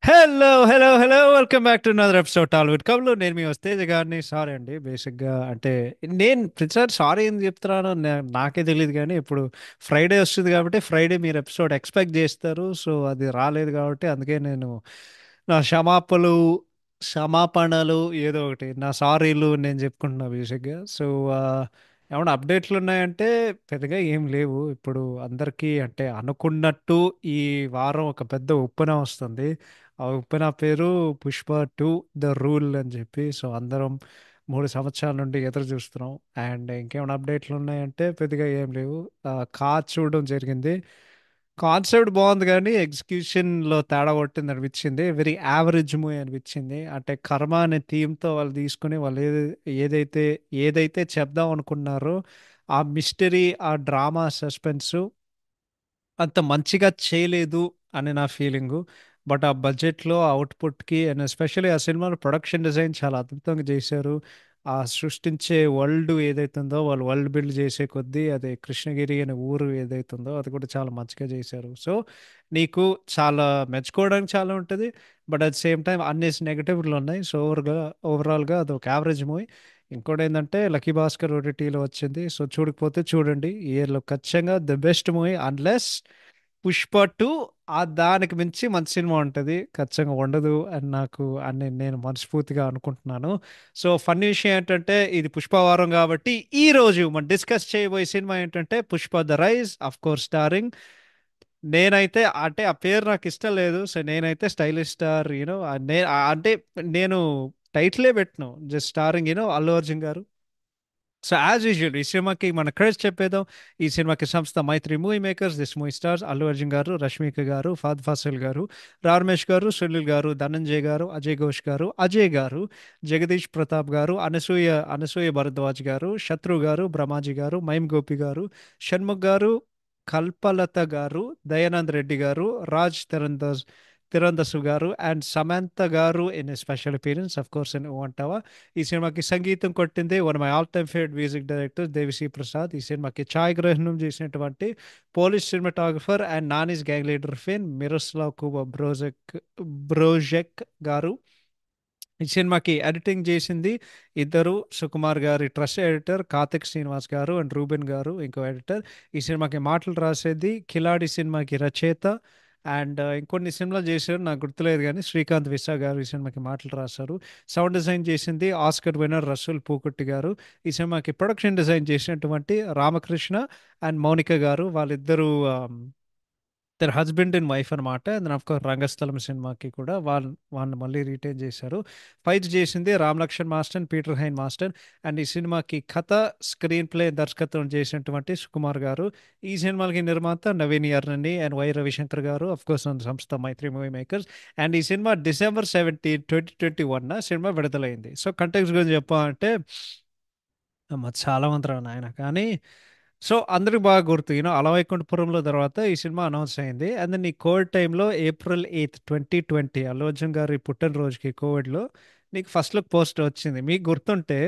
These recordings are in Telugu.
Hello hello hello welcome back to another episode Tollywood కబుర్లు. నేను మీ వస్తేజ్ గారిని. సారీ అండి, బేసిక్గా అంటే నేను ప్రతిసారి సారీ ఏం చెప్తున్నానో నాకే తెలియదు, కానీ ఇప్పుడు ఫ్రైడే వస్తుంది కాబట్టి ఫ్రైడే మీరు ఎపిసోడ్ ఎక్స్పెక్ట్ చేస్తారు. సో అది రాలేదు కాబట్టి అందుకే నేను నా క్షమాపణలు ఏదో ఒకటి నా సారీలు నేను చెప్పుకుంటున్నా బేసిక్గా. సో ఏమన్నా అప్డేట్లు ఉన్నాయంటే పెద్దగా ఏం లేవు. ఇప్పుడు అందరికీ అంటే అనుకున్నట్టు ఈ వారం ఒక పెద్ద ఉప్పెన వస్తుంది. ఆ ఉప్పెన పేరు పుష్ప 2 ద రూల్ అని చెప్పి. సో అందరం 3 సంవత్సరాల నుండి ఎదురు చూస్తున్నాం. అండ్ ఇంకేమైనా అప్డేట్లు ఉన్నాయంటే పెద్దగా ఏం లేవు. చూడడం జరిగింది. కాన్సెప్ట్ బాగుంది కానీ ఎగ్జిక్యూషన్లో తేడా కొట్టింది అనిపించింది. వెరీ యావరేజ్ మూవీ అనిపించింది. అంటే కర్మ అనే థీమ్తో వాళ్ళు తీసుకుని వాళ్ళు ఏదైతే ఏదైతే చెప్దాం అనుకున్నారో ఆ మిస్టరీ, ఆ డ్రామా, సస్పెన్స్ అంత మంచిగా చేయలేదు అని నా ఫీలింగు. బట్ ఆ బడ్జెట్లో అవుట్పుట్కి అండ్ ఎస్పెషల్లీ ఆ సినిమాలో ప్రొడక్షన్ డిజైన్ చాలా అద్భుతంగా చేశారు. ఆ సృష్టించే వరల్డ్ ఏదైతుందో వాళ్ళు వరల్డ్ బిల్డ్ చేసే కొద్దీ అదే కృష్ణగిరి అనే ఊరు ఏదైతుందో అది కూడా చాలా మంచిగా చేశారు. సో నీకు చాలా మెచ్చుకోవడానికి చాలా ఉంటుంది. బట్ అట్ సేమ్ టైం అన్ని నెగటివ్లు ఉన్నాయి. సో ఓవరాల్గా అది ఒక యావరేజ్ మూవీ. ఇంకోటి ఏంటంటే లక్కీ భాస్కర్ ఓటీటీలో వచ్చింది. సో చూడకపోతే చూడండి. ఈ ఇయర్లో ఖచ్చితంగా the best movie unless Pushpa 2 ఆ దానికి మించి మంచి సినిమా ఉంటుంది. ఖచ్చితంగా ఉండదు అని అని నేను మనస్ఫూర్తిగా అనుకుంటున్నాను. సో ఫన్నీ విషయం ఏంటంటే ఇది పుష్పవారం కాబట్టి ఈ రోజు మనం డిస్కస్ చేయబోయే సినిమా ఏంటంటే Pushpa the rise, of course starring. నేనైతే అంటే ఆ పేరు నాకు ఇష్టం లేదు. సో నేనైతే స్టైలిష్ స్టార్ అంటే నేను టైటిలే పెట్టను, జస్ట్ స్టారింగ్ అల్లు అర్జున్ గారు. సో యాజ్ యూజువల్ ఈ సినిమాకి మన క్రెడిట్స్ చెప్పేద్దాం. ఈ సినిమాకి సంస్థ Mythri movie makers. This movie stars Allu Arjun గారు, రష్మిక గారు, ఫాద్ ఫాసిల్ గారు, రామేష్ గారు, సునీల్ గారు, ధనంజయ్ గారు, అజయ్ ఘోష్ గారు, అజయ్ గారు, జగదీష్ ప్రతాప్ గారు, అనసూయ భరద్వాజ్ గారు, శత్రు గారు, బ్రహ్మాజీ గారు, మైమ్ గోపి గారు, షణ్ముఖ్ గారు, కల్పలత గారు, దయానంద్ రెడ్డి గారు, తిరందసు గారు అండ్ సమంత గారు in special appearance of course in అంటావా. ఈ సినిమాకి సంగీతం కొట్టింది one my all time favourite music director Devi Sri Prasad. ఈ సినిమాకి ఛాయాగ్రహణం చేసినటువంటి Polish cinematographer and Nani's gang leader ఫిన్ మిరోస్లావ్ కుబా బ్రోజెక్ గారు. ఈ సినిమాకి ఎడిటింగ్ చేసింది ఇద్దరు, సుకుమార్ గారి ట్రస్ట్ ఎడిటర్ కార్తిక్ శ్రీనివాస్ గారు అండ్ రూబెన్ గారు ఇంకో ఎడిటర్. ఈ సినిమాకి మాటలు రాసేది కిలాడి సినిమాకి రచయిత. అండ్ ఇంకొన్ని సినిమాలు చేశారు నాకు గుర్తులేదు, కానీ శ్రీకాంత్ విశా గారు ఈ సినిమాకి మాటలు రాశారు. సౌండ్ డిజైన్ చేసింది ఆస్కర్ విన్నర్ రసూల్ పూకుట్టి గారు. ఈ సినిమాకి ప్రొడక్షన్ డిజైన్ చేసినటువంటి రామకృష్ణ అండ్ మౌనిక గారు. వాళ్ళిద్దరూ తన హస్బెండ్ అండ్ వైఫ్ అనమాట. అండ్ ఆఫ్ కోర్స్ రంగస్థలం సినిమాకి కూడా వాళ్ళని మళ్ళీ రీటైన్ చేశారు. ఫైట్ చేసింది Ram Laxman master and Peter Hein master. And ఈ సినిమాకి కథ, స్క్రీన్ ప్లే, దర్శకత్వం చేసినటువంటి సుకుమార్ గారు. ఈ సినిమాకి నిర్మాత నవీన్ యర్నని అండ్ వై రవిశంకర్ గారు, అఫ్ కోర్స్ సంస్థ మైత్రి మూవీ మేకర్స్. అండ్ ఈ సినిమా December 17, 2021 సినిమా విడుదలైంది. సో కంటెక్స్ గురించి చెప్పాలంటే చాలా మంది రా నాయన కానీ. సో అందరికి బాగా గుర్తు అలవైకుంఠపురంలో తర్వాత ఈ సినిమా అనౌన్స్ అయింది. అండ్ దెన్ ఈ కోవిడ్ టైంలో April 8, 2020 అల్లు అర్జున్ గారి పుట్టినరోజుకి కోవిడ్లో నీకు ఫస్ట్ లుక్ పోస్టర్ వచ్చింది. మీకు గుర్తుంటే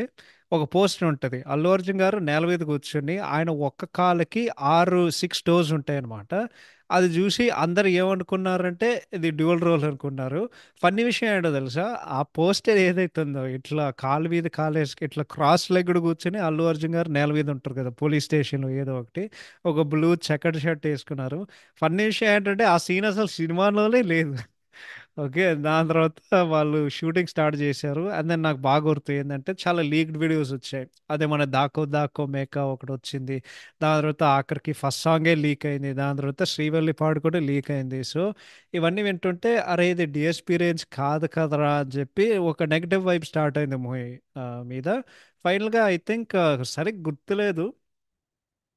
ఒక పోస్టర్ ఉంటుంది. అల్లు అర్జున్ గారు నేల మీద కూర్చొని ఆయన ఒక్క కాలుకి 6 ఉంటాయి అనమాట. అది చూసి అందరు ఏమనుకున్నారంటే ఇది డ్యూయల్ రోల్ అనుకున్నారు. ఫన్నీ విషయం ఏంటో తెలుసా, ఆ పోస్టర్ ఏదైతుందో ఇట్లా కాలు మీద కాలేసి ఇట్లా క్రాస్ లెగ్డ్ కూర్చొని అల్లు అర్జున్ గారు నేల మీద ఉంటారు కదా పోలీస్ స్టేషన్లో ఏదో ఒకటి, ఒక బ్లూ చెకర్డ్ షర్ట్ వేసుకున్నారు. ఫన్నీ విషయం ఏంటంటే ఆ సీన్ అసలు సినిమాలోనే లేదు. ఓకే, దాని తర్వాత వాళ్ళు షూటింగ్ స్టార్ట్ చేశారు. అండ్ దెన్ నాకు బాగా గుర్తు ఏంటంటే చాలా లీక్డ్ వీడియోస్ వచ్చాయి. అదే మన దాకో దాకో మేకా ఒకటి వచ్చింది. దాని తర్వాత ఆఖరికి ఫస్ట్ సాంగే లీక్ అయింది. దాని తర్వాత శ్రీవల్లి పాడు కూడా లీక్ అయింది. సో ఇవన్నీ వింటుంటే అరే ఇది డిఎస్పీ రేంజ్ కాదు కదరా అని చెప్పి ఒక నెగటివ్ వైబ్ స్టార్ట్ అయింది మూవీ మీద. ఫైనల్గా ఐ థింక్ సరిగ్గా గుర్తులేదు,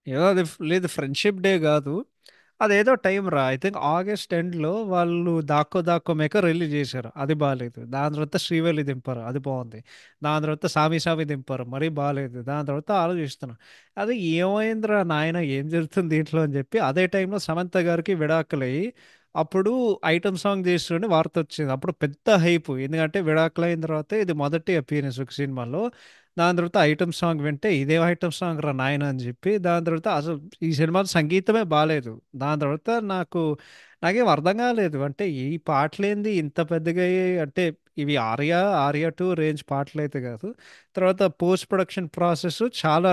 ఏదో అది లేదు ఫ్రెండ్షిప్ డే కాదు, అదేదో టైం రా. ఐ థింక్ August 10లో వాళ్ళు దాక్కో దాక్కో మేక రిలీజ్ చేశారు, అది బాగాలేదు. దాని తర్వాత శ్రీవల్లి దింపారు, అది బాగుంది. దాని తర్వాత సామి సామి దింపారు, మరీ బాగాలేదు. దాని తర్వాత ఆలోచిస్తున్నాను అది ఏమైందిరా నాయన, ఏం జరుగుతుంది దీంట్లో అని చెప్పి. అదే టైంలో సమంత గారికి విడాకులయ్యి అప్పుడు ఐటమ్ సాంగ్ చేస్తుండే వార్త వచ్చింది. అప్పుడు పెద్ద హైప్, ఎందుకంటే విడాకులైన తర్వాత ఇది మొదటి అపీరెన్స్ ఒక సినిమాలో. దాని తర్వాత ఐటమ్ సాంగ్ వింటే ఇదే ఐటమ్ సాంగ్ రా నాయన అని చెప్పి దాని తర్వాత అసలు ఈ సినిమా సంగీతమే బాగాలేదు. దాని తర్వాత నాకు నాకేం అర్థం కాలేదు. అంటే ఈ పాటలేంది ఇంత పెద్దగా అయ్యాయి అంటే ఇవి ఆర్యా 2 రేంజ్ పాటలైతే కాదు. తర్వాత పోస్ట్ ప్రొడక్షన్ ప్రాసెస్ చాలా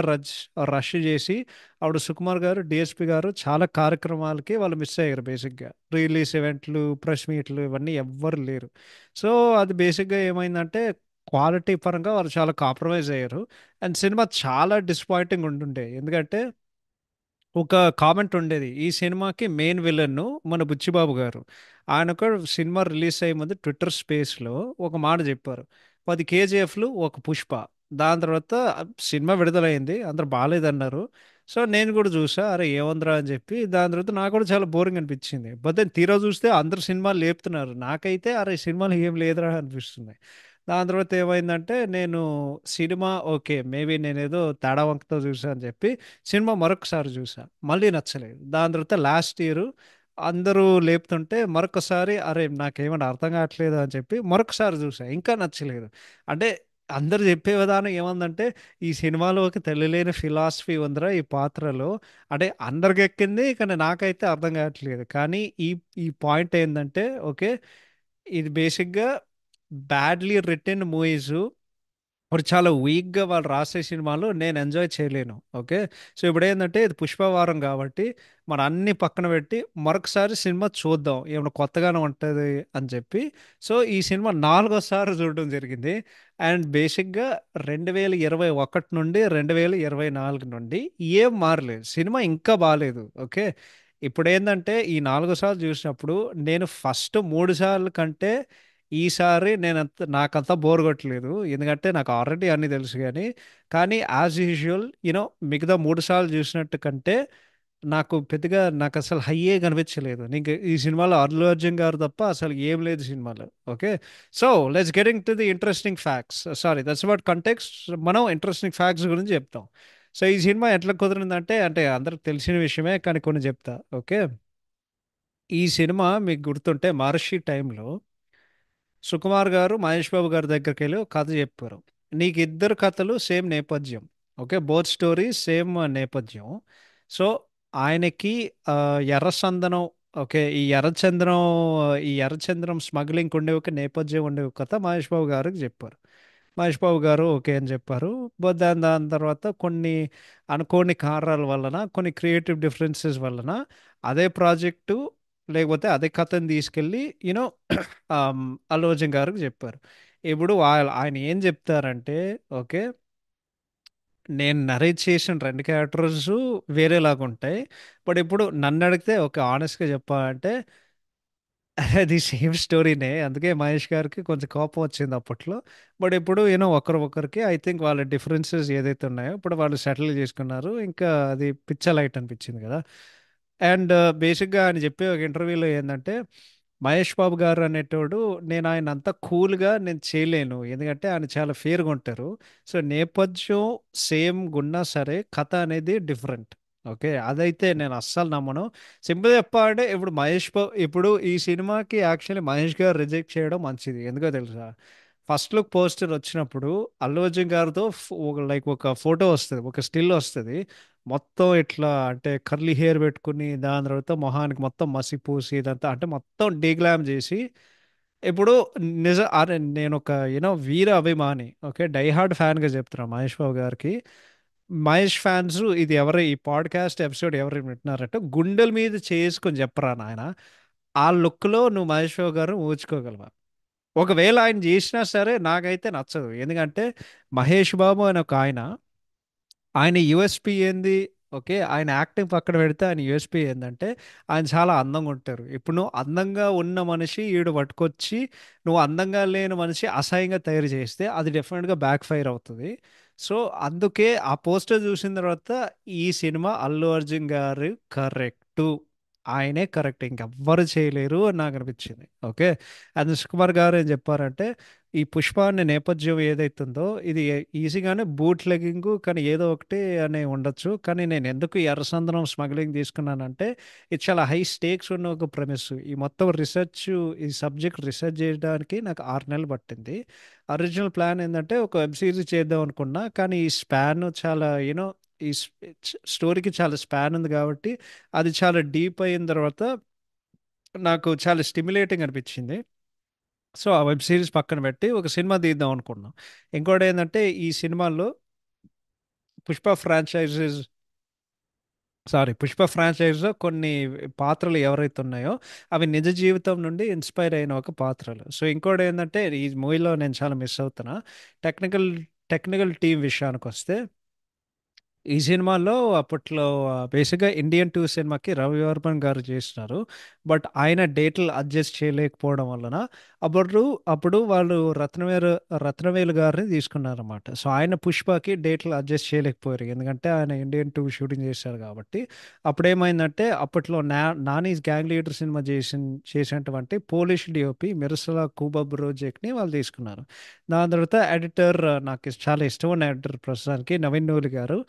రష్ చేసి అప్పుడు సుకుమార్ గారు, డిఎస్పి గారు చాలా కార్యక్రమాలకి వాళ్ళు మిస్ అయ్యారు బేసిక్గా. రిలీజ్ ఈవెంట్లు, ప్రెస్ మీట్లు ఇవన్నీ ఎవ్వరు లేరు. సో అది బేసిక్గా ఏమైందంటే క్వాలిటీ పరంగా వాళ్ళు చాలా కాంప్రమైజ్ అయ్యారు. అండ్ సినిమా చాలా డిసప్పాయింటింగ్ ఉంటుండే. ఎందుకంటే ఒక కామెంట్ ఉండేది ఈ సినిమాకి మెయిన్ విలన్ మన బుచ్చిబాబు గారు. ఆయన ఒక సినిమా రిలీజ్ అయ్యే ముందు ట్విట్టర్ స్పేస్లో ఒక మాట చెప్పారు, 10 కేజీఎఫ్లు ఒక పుష్ప. దాని తర్వాత సినిమా విడుదలైంది, అందరు బాగాలేదన్నారు. సో నేను కూడా చూసా, అరే ఏముందిరా అని చెప్పి. దాని తర్వాత నాకు కూడా చాలా బోరింగ్ అనిపించింది. బట్ దెన్ తీరా చూస్తే అందరు సినిమాలు లేపుతున్నారు, నాకైతే అరే సినిమాలు ఏం లేదురా అనిపిస్తుంది. దాని తర్వాత ఏమైందంటే నేను సినిమా ఓకే మేబీ నేనేదో తేడా వంకతో చూసా అని చెప్పి సినిమా మరొకసారి చూసా, మళ్ళీ నచ్చలేదు. దాని తర్వాత లాస్ట్ ఇయర్ అందరూ లేపుతుంటే మరొకసారి అరే నాకేమైనా అర్థం కావట్లేదు అని చెప్పి మరొకసారి చూసా, ఇంకా నచ్చలేదు. అంటే అందరు చెప్పే విధానం ఏమందంటే ఈ సినిమాలో ఒక తెలియలేని ఫిలాసఫీ ఉందిరా ఈ పాత్రలో. అంటే అందరికి ఎక్కింది కానీ నాకైతే అర్థం కావట్లేదు. కానీ ఈ ఈ పాయింట్ ఏంటంటే ఓకే, ఇది బేసిక్గా బ్యాడ్లీ రిటర్న్ మూవీస్ ఇప్పుడు చాలా వీక్గా వాళ్ళు రాసే సినిమాలు నేను ఎంజాయ్ చేయలేను. ఓకే, సో ఇప్పుడు ఏంటంటే ఇది పుష్పవారం కాబట్టి మనం అన్ని పక్కన పెట్టి మరొకసారి సినిమా చూద్దాం ఏమైనా కొత్తగానే ఉంటుంది అని చెప్పి. సో ఈ సినిమా నాలుగోసారి చూడడం జరిగింది. అండ్ బేసిక్గా 2021 నుండి 2024 నుండి ఏం మారలేదు, సినిమా ఇంకా బాగాలేదు. ఓకే, ఇప్పుడు ఏంటంటే ఈ నాలుగోసారి చూసినప్పుడు నేను ఫస్ట్ 3 సార్లు కంటే ఈసారి నాకంత బోర్ కొట్టలేదు. ఎందుకంటే నాకు ఆల్రెడీ అన్నీ తెలుసు. కానీ యాజ్ యూజువల్ మిగతా 3 సార్లు చూసినట్టు కంటే నాకు అసలు హయ్యే కనిపించలేదు. నీకు ఈ సినిమాలో అల్లు అర్జున్ గారు తప్ప అసలు ఏం లేదు సినిమాలో. Okay, so let's getting to the interesting facts. Sorry that's about context. మనం ఇంట్రెస్టింగ్ ఫ్యాక్ట్స్ గురించి చెప్తాం. సో ఈ సినిమా ఎట్లా కుదిరిందంటే అంటే అందరికి తెలిసిన విషయమే కానీ కొన్ని చెప్తా. ఓకే, ఈ సినిమా మీకు గుర్తుంటే మహర్షి టైంలో సుకుమార్ గారు మహేష్ బాబు గారి దగ్గరికి వెళ్ళి ఒక కథ చెప్పారు. నీకు ఇద్దరు కథలు సేమ్ నేపథ్యం. ఓకే, బోత్ స్టోరీ సేమ్ నేపథ్యం. సో ఆయనకి ఆ, ఎర్రచందనం ఓకే ఈ ఎర్రచందనం స్మగ్లింగ్ ఉండే ఒక నేపథ్యం ఉండే ఒక కథ మహేష్ బాబు గారికి చెప్పారు. మహేష్ బాబు గారు ఓకే అని చెప్పారు. బట్ దాని తర్వాత కొన్ని అనుకోని కారణాల వలన, కొన్ని క్రియేటివ్ డిఫరెన్సెస్ వలన అదే ప్రాజెక్టు లేకపోతే అదే కథని తీసుకెళ్ళి యూనో అల్లు అర్జున్ గారికి చెప్పారు. ఇప్పుడు ఆయన ఏం చెప్తారంటే ఓకే, నేను నరేట్ చేసిన 2 క్యారెక్టర్స్ వేరేలాగా ఉంటాయి. బట్ ఇప్పుడు నన్ను అడిగితే ఓకే ఆనెస్ట్గా చెప్పాలంటే అది సేమ్ స్టోరీనే. అందుకే మహేష్ గారికి కొంచెం కోపం వచ్చింది అప్పట్లో. బట్ ఇప్పుడు ఒకరికి ఐ థింక్ వాళ్ళ డిఫరెన్సెస్ ఏదైతే ఉన్నాయో ఇప్పుడు వాళ్ళు సెటిల్ చేసుకున్నారు. ఇంకా అది పిచ్చ లైట్ అనిపించింది కదా. అండ్ బేసిక్గా ఆయన చెప్పే ఒక ఇంటర్వ్యూలో ఏంటంటే మహేష్ బాబు గారు అనేటోడు నేను ఆయన అంత కూల్గా నేను చేయలేను, ఎందుకంటే ఆయన చాలా ఫేర్గా ఉంటారు. సో నేపథ్యం సేమ్ గున్నా సరే కథ అనేది డిఫరెంట్. ఓకే, అదైతే నేను అస్సలు నమ్మను. సింపుల్ చెప్పాలంటే ఇప్పుడు ఈ సినిమాకి యాక్చువల్లీ మహేష్ గారు రిజెక్ట్ చేయడం మంచిది. ఎందుకో తెలుసా, ఫస్ట్ లుక్ పోస్టర్ వచ్చినప్పుడు అల్లు అర్జున్ గారితో ఒక ఫోటో వస్తుంది, ఒక స్టిల్ వస్తుంది. మొత్తం ఇట్లా అంటే కర్లీ హెయిర్ పెట్టుకుని దాని తర్వాత మొహానికి మొత్తం మసి పూసి ఇదంతా అంటే మొత్తం డీగ్లామ్ చేసి. ఇప్పుడు అరే నేను ఒక వీర అభిమాని, ఓకే డైహార్డ్ ఫ్యాన్గా చెప్తున్నా మహేష్ బాబు గారికి. మహేష్ ఫ్యాన్స్ ఇది ఈ పాడ్కాస్ట్ ఎపిసోడ్ ఎవరు వింటున్నారంటే గుండెల మీద చేసుకొని చెప్పరా నాయన, ఆ లుక్లో నువ్వు మహేష్ బాబు గారు ఊహించుకోగలవా? ఒకవేళ ఆయన చేసినా సరే నాకైతే నచ్చదు. ఎందుకంటే మహేష్ బాబు అని ఒక ఆయన యుఎస్పి ఏంది? ఓకే, ఆయన యాక్టింగ్ పక్కన పెడితే ఆయన యుఎస్పి ఏంటంటే ఆయన చాలా అందంగా ఉంటారు. ఇప్పుడు నువ్వు అందంగా ఉన్న మనిషి ఈడు పట్టుకొచ్చి నువ్వు అందంగా లేని మనిషి అసహ్యంగా తయారు చేస్తే అది డెఫినెట్గా బ్యాక్ ఫైర్ అవుతుంది. సో అందుకే ఆ పోస్టర్ చూసిన తర్వాత ఈ సినిమా అల్లు అర్జున్ గారు కరెక్టు, ఆయనే కరెక్ట్, ఇంకెవ్వరు చేయలేరు అని నాకు అనిపించింది. ఓకే, అది సుకుమార్ గారు ఏం చెప్పారంటే ఈ పుష్ప అనే నేపథ్యం ఏదైతుందో ఇది ఈజీగానే బూట్ లెగ్గింగ్ కానీ ఏదో ఒకటి అని ఉండొచ్చు. కానీ నేను ఎందుకు ఈ ఎర్రచందనం స్మగ్లింగ్ తీసుకున్నానంటే ఇది చాలా హై స్టేక్స్ ఉన్న ఒక ప్రెమిస్. ఈ మొత్తం ఈ సబ్జెక్ట్ రీసెర్చ్ చేయడానికి నాకు 6 నెలలు పట్టింది. ఒరిజినల్ ప్లాన్ ఏంటంటే ఒక వెబ్ సిరీస్ చేద్దాం అనుకున్నా, కానీ ఈ స్పాన్ చాలా ఈ స్టోరీకి చాలా స్పాన్ ఉంది కాబట్టి అది చాలా డీప్ అయిన తర్వాత నాకు చాలా స్టిమ్యులేటింగ్ అనిపించింది. సో ఆ వెబ్ సిరీస్ పక్కన పెట్టి ఒక సినిమా తీద్దాం అనుకున్నాం. ఇంకోటి ఏంటంటే ఈ సినిమాల్లో పుష్ప ఫ్రాంచైజెస్ పుష్ప ఫ్రాంచైజ్లో కొన్ని పాత్రలు ఎవరైతే ఉన్నాయో అవి నిజ జీవితం నుండి ఇన్స్పైర్ అయిన ఒక పాత్రలు. సో ఇంకోటి ఏంటంటే ఈ మూవీలో నేను చాలా మిస్ అవుతున్నా, టెక్నికల్ టెక్నికల్ టీం విషయానికి వస్తే ఈ సినిమాలో అప్పట్లో బేసిక్గా ఇండియన్ టూ సినిమాకి రవి వర్మన్ గారు చేస్తున్నారు. బట్ ఆయన డేట్లు అడ్జస్ట్ చేయలేకపోవడం వలన అప్పుడు అప్పుడు వాళ్ళు రత్నవేలు గారిని తీసుకున్నారన్నమాట. సో ఆయన పుష్పకి డేట్లు అడ్జస్ట్ చేయలేకపోయారు, ఎందుకంటే ఆయన ఇండియన్ టూ షూటింగ్ చేశారు కాబట్టి. అప్పుడేమైందంటే అప్పట్లో నానీస్ గ్యాంగ్ లీడర్ సినిమా చేసినటువంటి పోలిష్ డిఓపి మిరసలా కూబబ్రోజెక్ని వాళ్ళు తీసుకున్నారు. దాని తర్వాత ఎడిటర్, నాకు చాలా ఇష్టమైన ఎడిటర్ ప్రస్తుతానికి నవీన్ నూలి గారు,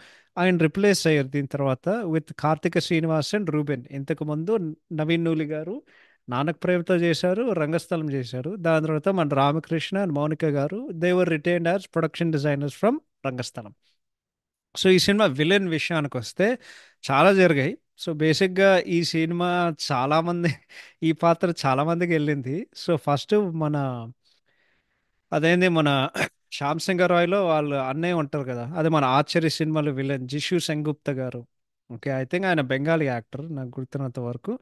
ఆయన రిప్లేస్ అయ్యారు దీని తర్వాత with Karthika Srinivas and Reuben. ఇంతకు ముందు నవీన్ నూలి గారు నానక్ ప్రేమతో చేశారు, రంగస్థలం చేశారు. దాని తర్వాత మన రామకృష్ణ అండ్ మౌనిక గారు they were retained as production designers from Rangasthalam. So ఈ సినిమా విలన్ విషయానికి వస్తే చాలా జరిగాయి. సో బేసిక్గా ఈ సినిమా చాలా మంది ఈ పాత్ర చాలా మందికి వెళ్ళింది. సో ఫస్ట్ మన అదేంది మన శ్యామ్ సింగర్ రాయ్లో వాళ్ళు అన్నయ్య ఉంటారు కదా, అదే మన ఆశ్చర్య సినిమాలో విలన్ జిషు సెంగుప్త గారు. ఓకే, ఐ థింక్ ఆయన బెంగాలీ యాక్టర్ నాకు గుర్తున్నంత వరకు.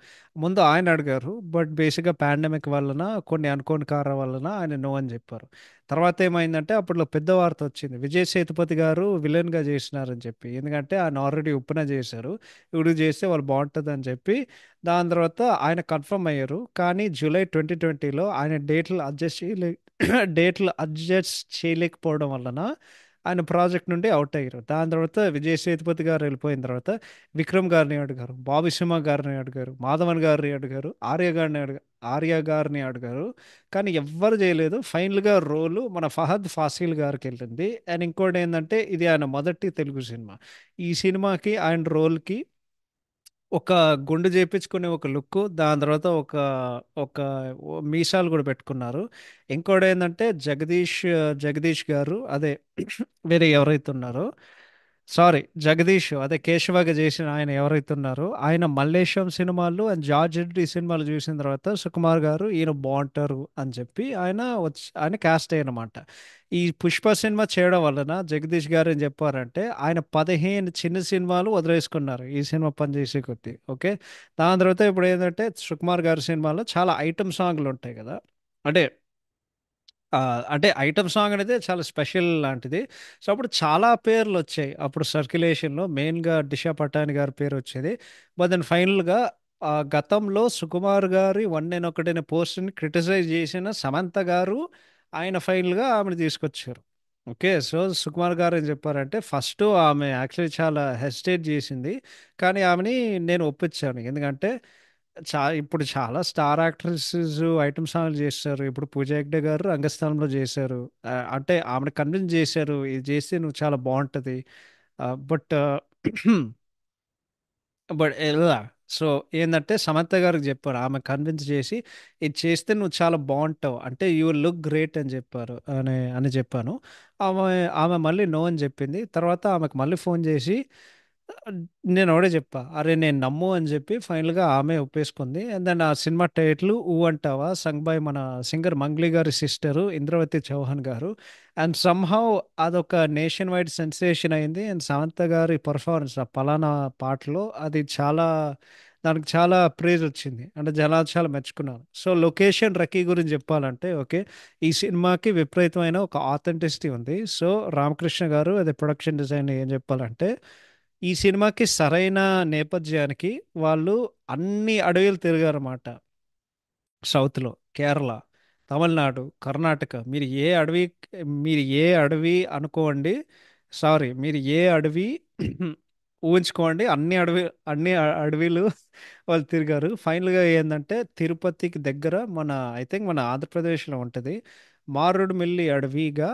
ముందు ఆయన అడిగారు, బట్ బేసిక్గా పాండమిక్ వలన కొన్ని అనుకోని కారణాల వలన ఆయన నో అని చెప్పారు. తర్వాత ఏమైందంటే అప్పట్లో పెద్ద వార్త వచ్చింది, విజయ్ సేతుపతి గారు విలన్గా చేసినారని చెప్పి, ఎందుకంటే ఆయన ఆల్రెడీ ఉప్పున చేశారు, ఇప్పుడు చేస్తే వాళ్ళు బాగుంటుంది అని చెప్పి. దాని తర్వాత ఆయన కన్ఫర్మ్ అయ్యారు, కానీ జూలై 2020లో ఆయన డేట్లు అడ్జస్ట్ చేయలేకపోవడం వలన ఆయన ప్రాజెక్ట్ నుండి అవుట్ అయ్యారు. దాని తర్వాత విజయ్ సేతుపతి గారు వెళ్ళిపోయిన తర్వాత విక్రమ్ గారిని అడిగారు, బాబీ సింహ గారిని అడిగారు, మాధవన్ గారిని అడిగారు, ఆర్య గారిని అడిగారు, కానీ ఎవ్వరు చేయలేదు. ఫైనల్గా రోలు మన ఫహద్ ఫాసిల్ గారికి వెళ్ళింది. అండ్ ఇంకోటి ఏంటంటే ఇది ఆయన మొదటి తెలుగు సినిమా. ఈ సినిమాకి ఆయన రోల్కి ఒక గుండు చేపించుకునే ఒక లుక్, దాని తర్వాత ఒక ఒక మీసాలు కూడా పెట్టుకున్నారు. ఇంకోటి ఏంటంటే జగదీష్ గారు, అదే వేరే ఎవరైతే ఉన్నారో, జగదీష్ అదే కేశవగా చేసిన ఆయన ఎవరైతే ఉన్నారో, ఆయన మల్లేశం సినిమాలు అండ్ జార్జ్ రెడ్డి సినిమాలు చూసిన తర్వాత సుకుమార్ గారు ఈయన బాగుంటారు అని చెప్పి ఆయన క్యాస్ట్ అయ్యనమాట. ఈ పుష్ప సినిమా చేయడం వలన జగదీష్ గారు ఏం చెప్పారంటే ఆయన 15 చిన్న సినిమాలు వదిలేసుకున్నారు ఈ సినిమా పనిచేసే కొద్దీ. ఓకే, దాని తర్వాత ఇప్పుడు ఏంటంటే సుకుమార్ గారి సినిమాలో చాలా ఐటమ్ సాంగ్లు ఉంటాయి కదా, అంటే ఆ, అంటే ఐటమ్ సాంగ్ అనేది చాలా స్పెషల్ లాంటిది. సో అప్పుడు చాలా పేర్లు వచ్చాయి అప్పుడు సర్క్యులేషన్లో, మెయిన్గా దిశా పటాని గారి పేరు వచ్చేది. బట్ దెన్ ఫైనల్గా గతంలో సుకుమార్ గారి వన్ నేను ఒకటైన పోస్ట్ని క్రిటిసైజ్ చేసిన సమంత గారు ఆయన ఫైనల్గా ఆమెను తీసుకొచ్చారు. ఓకే, సో సుకుమార్ గారు ఏం చెప్పారంటే ఫస్ట్ ఆమె యాక్చువల్లీ చాలా హెసిటేట్ చేసింది, కానీ ఆమెని నేను ఒప్పించాను, ఎందుకంటే ఇప్పుడు చాలా స్టార్ యాక్ట్రెసెస్ ఐటమ్ సాంగ్లు చేస్తారు. ఇప్పుడు పూజ హెగ్డే గారు రంగస్థలంలో చేశారు. అంటే ఆమెను కన్విన్స్ చేశారు, ఇది చేస్తే నువ్వు చాలా బాగుంటుంది. బట్ బట్ ఎలా, సో ఏంటంటే సమంత గారికి చెప్పారు, ఆమె కన్విన్స్ చేసి ఇది చేస్తే నువ్వు చాలా బాగుంటావు అంటే యూ విల్ లుక్ గ్రేట్ అని చెప్పారు అని చెప్పాను. ఆమె ఆమె మళ్ళీ నో అని చెప్పింది. తర్వాత ఆమెకు మళ్ళీ ఫోన్ చేసి నేను ఒకటే చెప్పా, అరే నేను నమ్ము అని చెప్పి ఫైనల్గా ఆమె ఒప్పేసుకుంది. అండ్ దెన్ ఆ సినిమా టైటిల్ ఊ అంటావా, సంగ్ బై మన సింగర్ మంగ్లీ గారి సిస్టరు ఇంద్రవతి చౌహాన్ గారు. అండ్ సమ్హౌ అదొక నేషన్ వైడ్ సెన్సేషన్ అయింది. అండ్ సమంత గారి పర్ఫార్మెన్స్ ఆ పలానా పాటలో అది చాలా, దానికి చాలా ప్రేజ్ వచ్చింది, అంటే జనాలు చాలా మెచ్చుకున్నారు. సో లొకేషన్ రకీ గురించి చెప్పాలంటే ఓకే, ఈ సినిమాకి విపరీతమైన ఒక ఆథెంటిసిటీ ఉంది. సో రామకృష్ణ గారు అదే ప్రొడక్షన్ డిజైన్ ఏం చెప్పాలంటే ఈ సినిమాకి సరైన నేపథ్యానికి వాళ్ళు అన్ని అడవులు తిరిగారన్నమాట. సౌత్లో కేరళ, తమిళనాడు, కర్ణాటక, మీరు ఏ అడవి అనుకోండి, మీరు ఏ అడవి ఊహించుకోండి, అన్ని అడవిలు వాళ్ళు తిరిగారు. ఫైనల్గా ఏంటంటే తిరుపతికి దగ్గర మన, ఐ థింక్ మన ఆంధ్రప్రదేశ్లో ఉంటుంది, మారేడుమిల్లి అడవిగా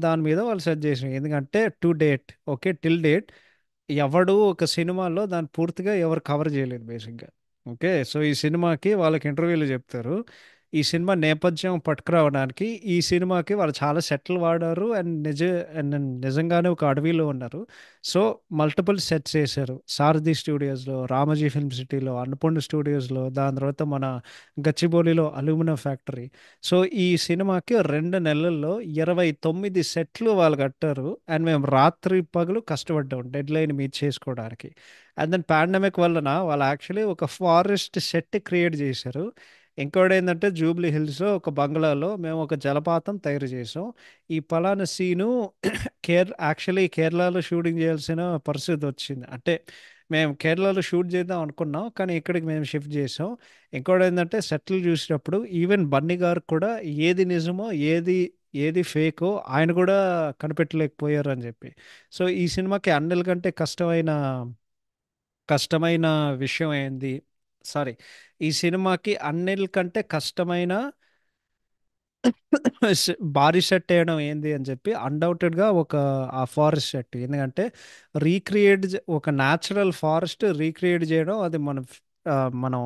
దాని మీద వాళ్ళు సెర్చ్ చేసారు. ఎందుకంటే to date, okay till date ఎవడు ఒక సినిమాలో దాన్ని పూర్తిగా ఎవరు కవర్ చేయలేదు బేసిక్గా. ఓకే, సో ఈ సినిమాకి వాళ్ళకి ఇంటర్వ్యూలు చెప్తారు, ఈ ఈ సినిమా నేపథ్యం పట్టుకురావడానికి ఈ సినిమాకి వాళ్ళు చాలా సెట్లు వాడారు అండ్ అండ్ నిజంగానే ఒక అడవిలో ఉన్నారు. సో మల్టిపుల్ సెట్స్ వేశారు సారథి స్టూడియోస్లో, రామజీ ఫిల్మ్ సిటీలో, అన్నపూర్ణ స్టూడియోస్లో, దాని తర్వాత మన గచ్చిబౌలిలో అల్యూమినియం ఫ్యాక్టరీ. సో ఈ సినిమాకి 2 నెలల్లో 29 సెట్లు వాళ్ళు కట్టారు అండ్ మేము రాత్రి పగలు కష్టపడ్డాం డెడ్ లైన్ మీట్ చేసుకోవడానికి. అండ్ దెన్ పాండమిక్ వలన వాళ్ళు యాక్చువల్లీ ఒక ఫారెస్ట్ సెట్ క్రియేట్ చేశారు. ఇంకోటి ఏంటంటే జూబ్లీ హిల్స్లో ఒక బంగ్లాలో మేము ఒక జలపాతం తయారు చేసాం. ఈ పలానా సీను యాక్చువల్లీ కేరళలో షూటింగ్ చేయాల్సిన పరిస్థితి వచ్చింది. అంటే మేము కేరళలో షూట్ చేద్దాం అనుకున్నాం కానీ ఇక్కడికి మేము షిఫ్ట్ చేసాం. ఇంకోటి ఏంటంటే సెటిల్ చూసినప్పుడు ఈవెన్ బన్నీ గారు కూడా ఏది నిజమో ఏది ఏది ఫేకో ఆయన కూడా కనిపెట్టలేకపోయారు అని చెప్పి. సో ఈ సినిమాకి అన్నిటికంటే కష్టమైన కష్టమైన విషయం ఏంది, సారీ, ఈ సినిమాకి అన్నిటికంటే కష్టమైన భారీ సెట్ వేయడం ఏంది అని చెప్పి అన్డౌటెడ్గా ఒక ఆ ఫారెస్ట్ సెట్. ఎందుకంటే రీక్రియేట్ ఒక న్యాచురల్ ఫారెస్ట్ రీక్రియేట్ చేయడం అది ఆ, మనం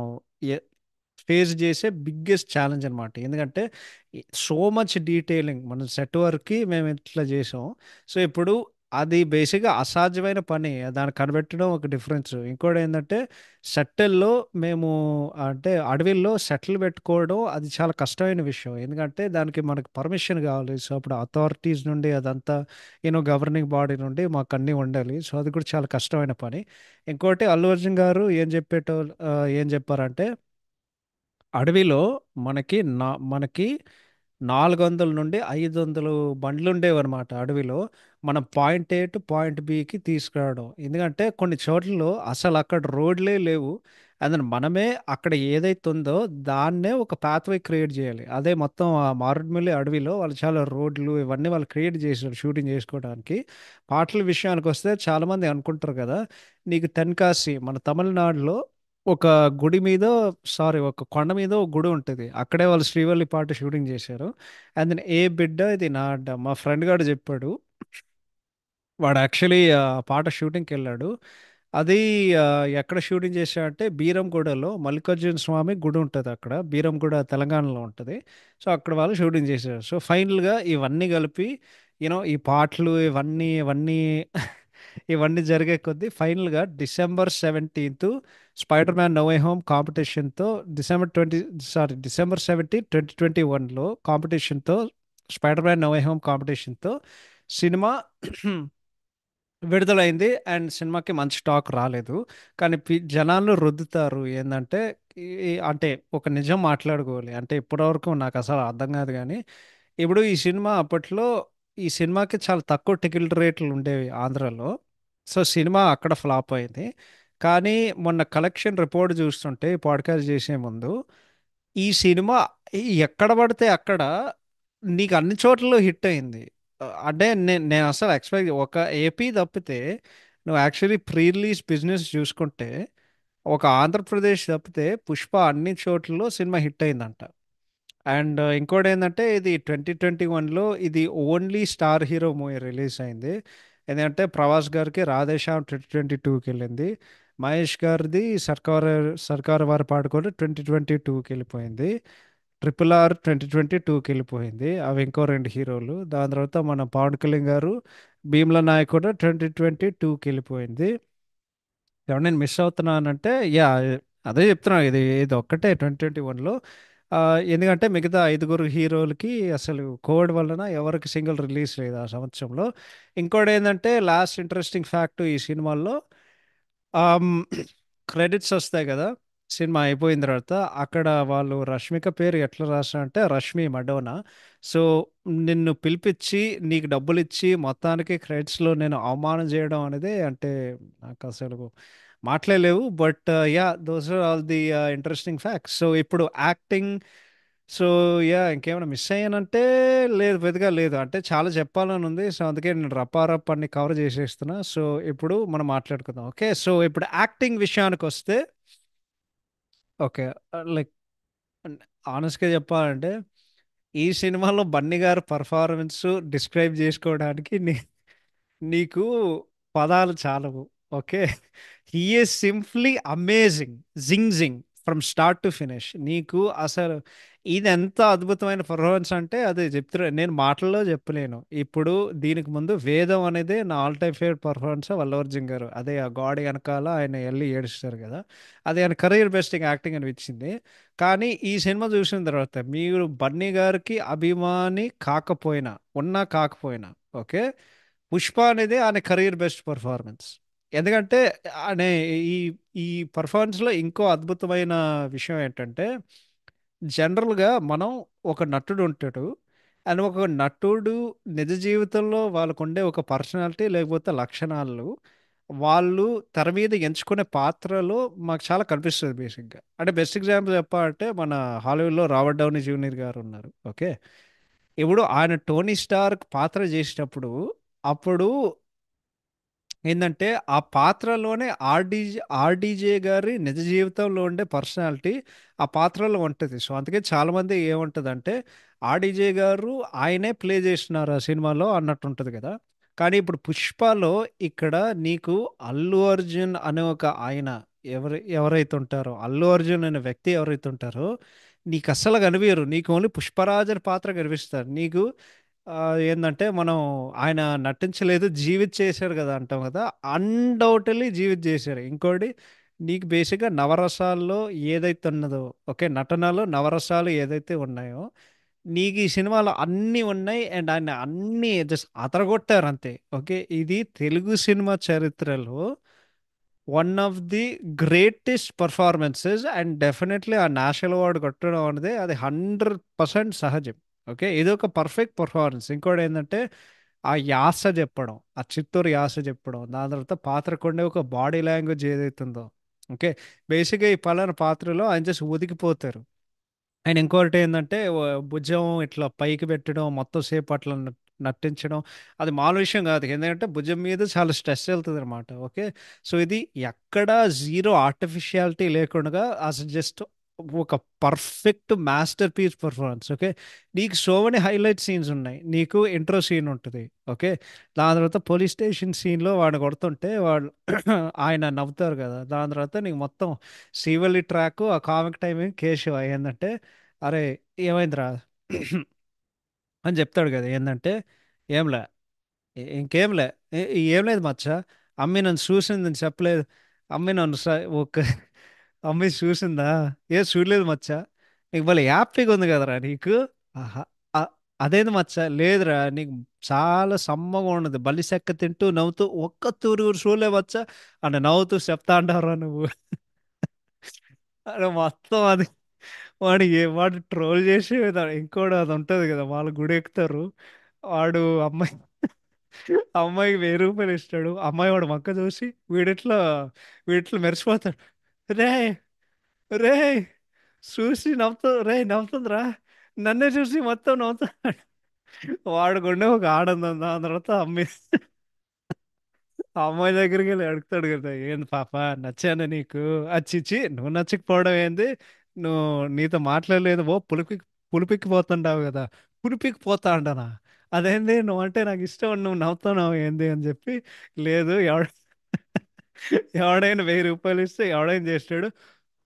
ఫేస్ చేసే బిగ్గెస్ట్ ఛాలెంజ్ అనమాట. ఎందుకంటే సో మచ్ డీటెయిలింగ్ మనం సెట్ వర్క్కి మేము ఇట్లా చేసాం. సో ఇప్పుడు అది బేసిక్గా అసాధ్యమైన పని దాన్ని కనిపెట్టడం ఒక డిఫరెన్స్. ఇంకోటి ఏంటంటే సెటిల్లో మేము అంటే అడవిల్లో సెటిల్ పెట్టుకోవడం అది చాలా కష్టమైన విషయం. ఎందుకంటే దానికి మనకు పర్మిషన్ కావాలి. సో అప్పుడు అథారిటీస్ నుండి అదంతా గవర్నింగ్ బాడీ నుండి మాకు అన్నీ ఉండాలి. సో అది కూడా చాలా కష్టమైన పని. ఇంకోటి అల్లు అర్జున్ గారు ఏం చెప్పారంటే అడవిలో మనకి 400 నుండి 500 బండ్లు ఉండేవన్నమాట అడవిలో. మనం పాయింట్ ఏ టు పాయింట్ బికి తీసుకురావడం. ఎందుకంటే కొన్ని చోట్లలో అసలు అక్కడ రోడ్లే లేవు. అదే మనమే అక్కడ ఏదైతే ఉందో దాన్నే ఒక పాత్వే క్రియేట్ చేయాలి. అదే మొత్తం ఆ మారేడుమిల్లి అడవిలో వాళ్ళు చాలా రోడ్లు ఇవన్నీ వాళ్ళు క్రియేట్ చేశారు షూటింగ్ చేసుకోవడానికి. పాటల విషయానికి వస్తే చాలామంది అనుకుంటారు కదా, నీకు తెన్కాసి మన తమిళనాడులో ఒక గుడి మీద, సారీ, ఒక కొండ మీద ఒక గుడి ఉంటుంది. అక్కడే వాళ్ళు శ్రీవల్లి పాట షూటింగ్ చేశారు. అండ్ దెన్ ఏ బిడ్డ ఇది నా అడ్డ మా ఫ్రెండ్ గారు చెప్పాడు. వాడు యాక్చువల్లీ ఆ పాట షూటింగ్కి వెళ్ళాడు. అది ఆ, ఎక్కడ షూటింగ్ చేశాడంటే బీరంగూడలో మల్లికార్జున స్వామి గుడి ఉంటుంది అక్కడ. బీరంగూడ తెలంగాణలో ఉంటుంది. సో అక్కడ వాళ్ళు షూటింగ్ చేశారు. సో ఫైనల్గా ఇవన్నీ కలిపి ఈ పాటలు ఇవన్నీ ఇవన్నీ జరిగే కొద్దీ ఫైనల్గా December 17 spider man no way home కాంపిటీషన్తో, December 17 2021లో కాంపిటీషన్తో, spider man no way home కాంపిటీషన్తో సినిమా విడుదలైంది. అండ్ సినిమాకి మంచి టాక్ రాలేదు. కానీ జనాలు రుద్దుతారు ఏంటంటే అంటే ఒక నిజం మాట్లాడుకోవాలి అంటే ఇప్పటివరకు నాకు అసలు అర్థం కాదు కానీ ఇప్పుడు ఈ సినిమా అప్పట్లో ఈ సినిమాకి చాలా తక్కువ టికెట్ రేట్లు ఉండేవి ఆంధ్రాలో. సో సినిమా అక్కడ ఫ్లాప్ అయింది. కానీ మొన్న కలెక్షన్ రిపోర్ట్ చూస్తుంటే పాడ్కాస్ట్ చేసే ముందు ఈ సినిమా ఎక్కడ పడితే అక్కడ నీకు అన్ని చోట్ల హిట్ అయింది. అంటే నేను అసలు ఎక్స్పెక్ట్ ఒక ఏపీ తప్పితే నువ్వు యాక్చువల్లీ ప్రీ రిలీజ్ బిజినెస్ చూసుకుంటే ఒక ఆంధ్రప్రదేశ్ తప్పితే పుష్ప అన్ని చోట్లలో సినిమా హిట్ అయిందంట. అండ్ ఇంకోటి ఏంటంటే ఇది 2021లో ఇది only star hero movie release అయింది. ఎందుకంటే ప్రభాస్ గారికి రాధేశ్యామ్ 2022కి వెళ్ళింది. మహేష్ గారిది సర్కార్ వారి పాట కూడా 2022కి వెళ్ళిపోయింది. RRR 2022కి వెళ్ళిపోయింది. అవి ఇంకో రెండు హీరోలు. దాని తర్వాత మన పవన్ కళ్యాణ్ గారు భీమ్ల నాయక్ కూడా 2022కి వెళ్ళిపోయింది. ఎవరు నేను మిస్ అవుతున్నానంటే యా, అదే చెప్తున్నాను, ఇది ఇది ఒక్కటే 2021లో. ఎందుకంటే మిగతా 5 హీరోలకి అసలు కోవిడ్ వలన ఎవరికి సింగిల్ రిలీజ్ లేదు ఆ సంవత్సరంలో. ఇంకోటి ఏంటంటే లాస్ట్ ఇంట్రెస్టింగ్ ఫ్యాక్ట్ ఈ సినిమాల్లో క్రెడిట్స్ వస్తాయి కదా సినిమా అయిపోయిన తర్వాత, అక్కడ వాళ్ళు రష్మిక పేరు ఎట్లా రాస్తారంటే రష్మి మడోనా. సో నిన్ను పిలిపించి నీకు డబ్బులు ఇచ్చి మొత్తానికి క్రెడిట్స్లో నేను అవమానం చేయడం అనేది అంటే నాకు అసలు మాట్లాడలేవు. But yeah, those are all the interesting facts. So ఇప్పుడు యాక్టింగ్, సో యా, ఇంకేమైనా మిస్ అయ్యానంటే లేదు, పెద్దగా లేదు. అంటే చాలా చెప్పాలని ఉంది. సో అందుకే నేను రపారప్ అన్ని కవర్ చేసేస్తున్నా. సో ఇప్పుడు మనం మాట్లాడుకుందాం. ఓకే, సో ఇప్పుడు యాక్టింగ్ విషయానికి వస్తే ఓకే, లైక్ ఆనెస్ట్గా చెప్పాలంటే ఈ సినిమాలో బన్నీ గారి పర్ఫార్మెన్స్ డిస్క్రైబ్ చేసుకోవడానికి నీకు పదాలు చాలవు. Okay, he is simply amazing, zing zing. From start to finish. నీకు అసలు ఇది ఎంత అద్భుతమైన పర్ఫార్మెన్స్ అంటే అది చెప్తున్నా, నేను మాటల్లో చెప్పలేను. ఇప్పుడు దీనికి ముందు వేదం అనేది నా all time favourite performance Allu Arjun గారు. అదే ఆ గాడి వెనకాల ఆయన వెళ్ళి ఏడుస్తారు కదా, అది ఆయన కెరీర్ బెస్టింగ్ యాక్టింగ్ అనిపించింది. కానీ ఈ సినిమా చూసిన తర్వాత మీరు బన్నీ గారికి అభిమాని కాకపోయినా, ఉన్నా కాకపోయినా, ఓకే, పుష్ప అనేది ఆయన కెరీర్ బెస్ట్ పర్ఫార్మెన్స్. ఎందుకంటే ఆయన ఈ ఈ పర్ఫార్మెన్స్లో ఇంకో అద్భుతమైన విషయం ఏంటంటే, జనరల్గా మనం ఒక నటుడు ఉంటాడు, అండ్ ఒక నటుడు నిజ జీవితంలో వాళ్ళకు ఉండే ఒక పర్సనాలిటీ లేకపోతే లక్షణాలు వాళ్ళు తెర మీద ఎంచుకునే పాత్రలో మాకు చాలా కనిపిస్తుంది బేసిక్గా. అంటే బెస్ట్ ఎగ్జాంపుల్ చెప్పాలంటే మన హాలీవుడ్లో రాబర్ట్ డౌనీ జూనియర్ గారు ఉన్నారు, ఓకే. ఇప్పుడు ఆయన టోనీ స్టార్క్ పాత్ర చేసేటప్పుడు అప్పుడు ఏంటంటే ఆ పాత్రలోనే ఆర్డీజే గారి నిజ జీవితంలో ఉండే పర్సనాలిటీ ఆ పాత్రలో ఉంటుంది. సో అందుకే చాలా మంది ఏముంటుందంటే ఆర్డీజే గారు ఆయనే ప్లే చేస్తున్నారు ఆ సినిమాలో అన్నట్టు ఉంటుంది కదా. కానీ ఇప్పుడు పుష్పలో ఇక్కడ నీకు అల్లు అర్జున్ అనే ఒక ఆయన ఎవరైతే ఉంటారో, అల్లు అర్జున్ అనే వ్యక్తి ఎవరైతే ఉంటారో నీకు అస్సలు కనిపించరు. నీకు ఓన్లీ పుష్పరాజ్ అనే పాత్ర కనిపిస్తారు నీకు. ఆ, ఏందంటే మనం ఆయన నటించలేదు జీవిత్ చేశారు కదా అంటాం కదా, అన్డౌటెడ్లీ జీవిత్ చేశారు. ఇంకోటి నీకు బేసిక్గా నవరసాల్లో ఏదైతే ఉన్నదో, ఓకే, నటనలో నవరసాలు ఏదైతే ఉన్నాయో నీకు ఈ సినిమాలో అన్నీ ఉన్నాయి. అండ్ ఆయన అన్నీ జస్ట్ అదరగొట్టారు అంతే. ఓకే, ఇది తెలుగు సినిమా చరిత్రలో one of the greatest performances. And definitely ఆ నేషనల్ అవార్డు కొట్టడం అనేది అది 100% సహజం. ఓకే, ఇది ఒక పర్ఫెక్ట్ పర్ఫార్మెన్స్. ఇంకోటి ఏంటంటే ఆ యాస చెప్పడం, ఆ చిత్తూరు యాస చెప్పడం, దాని తర్వాత పాత్రకుండే ఒక బాడీ లాంగ్వేజ్ ఏదైతుందో, ఓకే, బేసిక్గా ఈ పలానా పాత్రలో ఆయన జస్ట్ ఒదిగిపోతారు. అండ్ ఇంకోటి ఏంటంటే భుజం ఇట్లా పైకి పెట్టడం మొత్తం సేపు అట్లా నటించడం అది మామూలు విషయం కాదు. ఎందుకంటే భుజం మీద చాలా స్ట్రెస్ వెళ్తుంది అనమాట, ఓకే. సో ఇది ఎక్కడ జీరో ఆర్టిఫిషియాలిటీ లేకుండా అసలు జస్ట్ ఒక perfect masterpiece performance, okay. నీకు సో మెనీ హైలైట్ సీన్స్ ఉన్నాయి. నీకు ఇంట్రో సీన్ ఉంటుంది, ఓకే. దాని తర్వాత పోలీస్ స్టేషన్ సీన్లో వాడిని కొడుతుంటే వాడు ఆయన నవ్వుతారు కదా. దాని తర్వాత నీకు మొత్తం శ్రీవల్లి ట్రాక్ ఆ కామిక్ టైమింగ్ కేశవ ఏంటంటే, అరే ఏమైందిరా అని చెప్తాడు కదా, ఏంటంటే ఏంలే, ఇంకేంలే, ఏం లేదు మచ్చ, అమ్మి నన్ను చూసిందని చెప్పలేదు, అమ్మి నన్ను ఒక అమ్మి చూసిందా, ఏ చూడలేదు మచ్చ, నీకు భలే హ్యాపీగా ఉంది కదరా నీకు. ఆహా, ఆ, అదేంది మచ్చ, లేదురా నీకు చాలా సమ్మగా ఉన్నది, బల్లి చెక్క తింటూ నవ్వుతూ ఒక్క తూరు చూడలే మచ్చ అని నవ్వుతూ చెప్తా అంటారా నువ్వు. అరే మొత్తం అది వాడు ట్రోల్ చేసి ఇంకోటి అది ఉంటుంది కదా, వాళ్ళు గుడి ఎక్కుతారు, వాడు అమ్మాయి అమ్మాయికి 1000 రూపాయలు ఇస్తాడు, అమ్మాయి వాడు మక్క చూసి వీడిట్లా మెరిసిపోతాడు. రే రే చూసి నవ్వుతుందిరా, నన్నే చూసి మొత్తం నవ్వుతాడు. వాడు కొండే ఒక ఆనందం. దాని తర్వాత ఆ అమ్మాయి దగ్గరికి వెళ్ళి అడుగుతాడు కదా, ఏంది పాప నచ్చాను నీకు, అచ్చిచ్చి నువ్వు నచ్చకపోవడం ఏంది, నువ్వు నీతో మాట్లాడలేదు ఓ పులిపిక్కిపోతుంటావు కదా, పులిపిక్కిపోతా అంటానా, అదేంది నువ్వు అంటే నాకు ఇష్టం నువ్వు నవ్వుతున్నావు ఏంది అని చెప్పి, లేదు ఎవడైనా 1000 రూపాయలు ఇస్తే ఎవడైనా చేస్తాడు,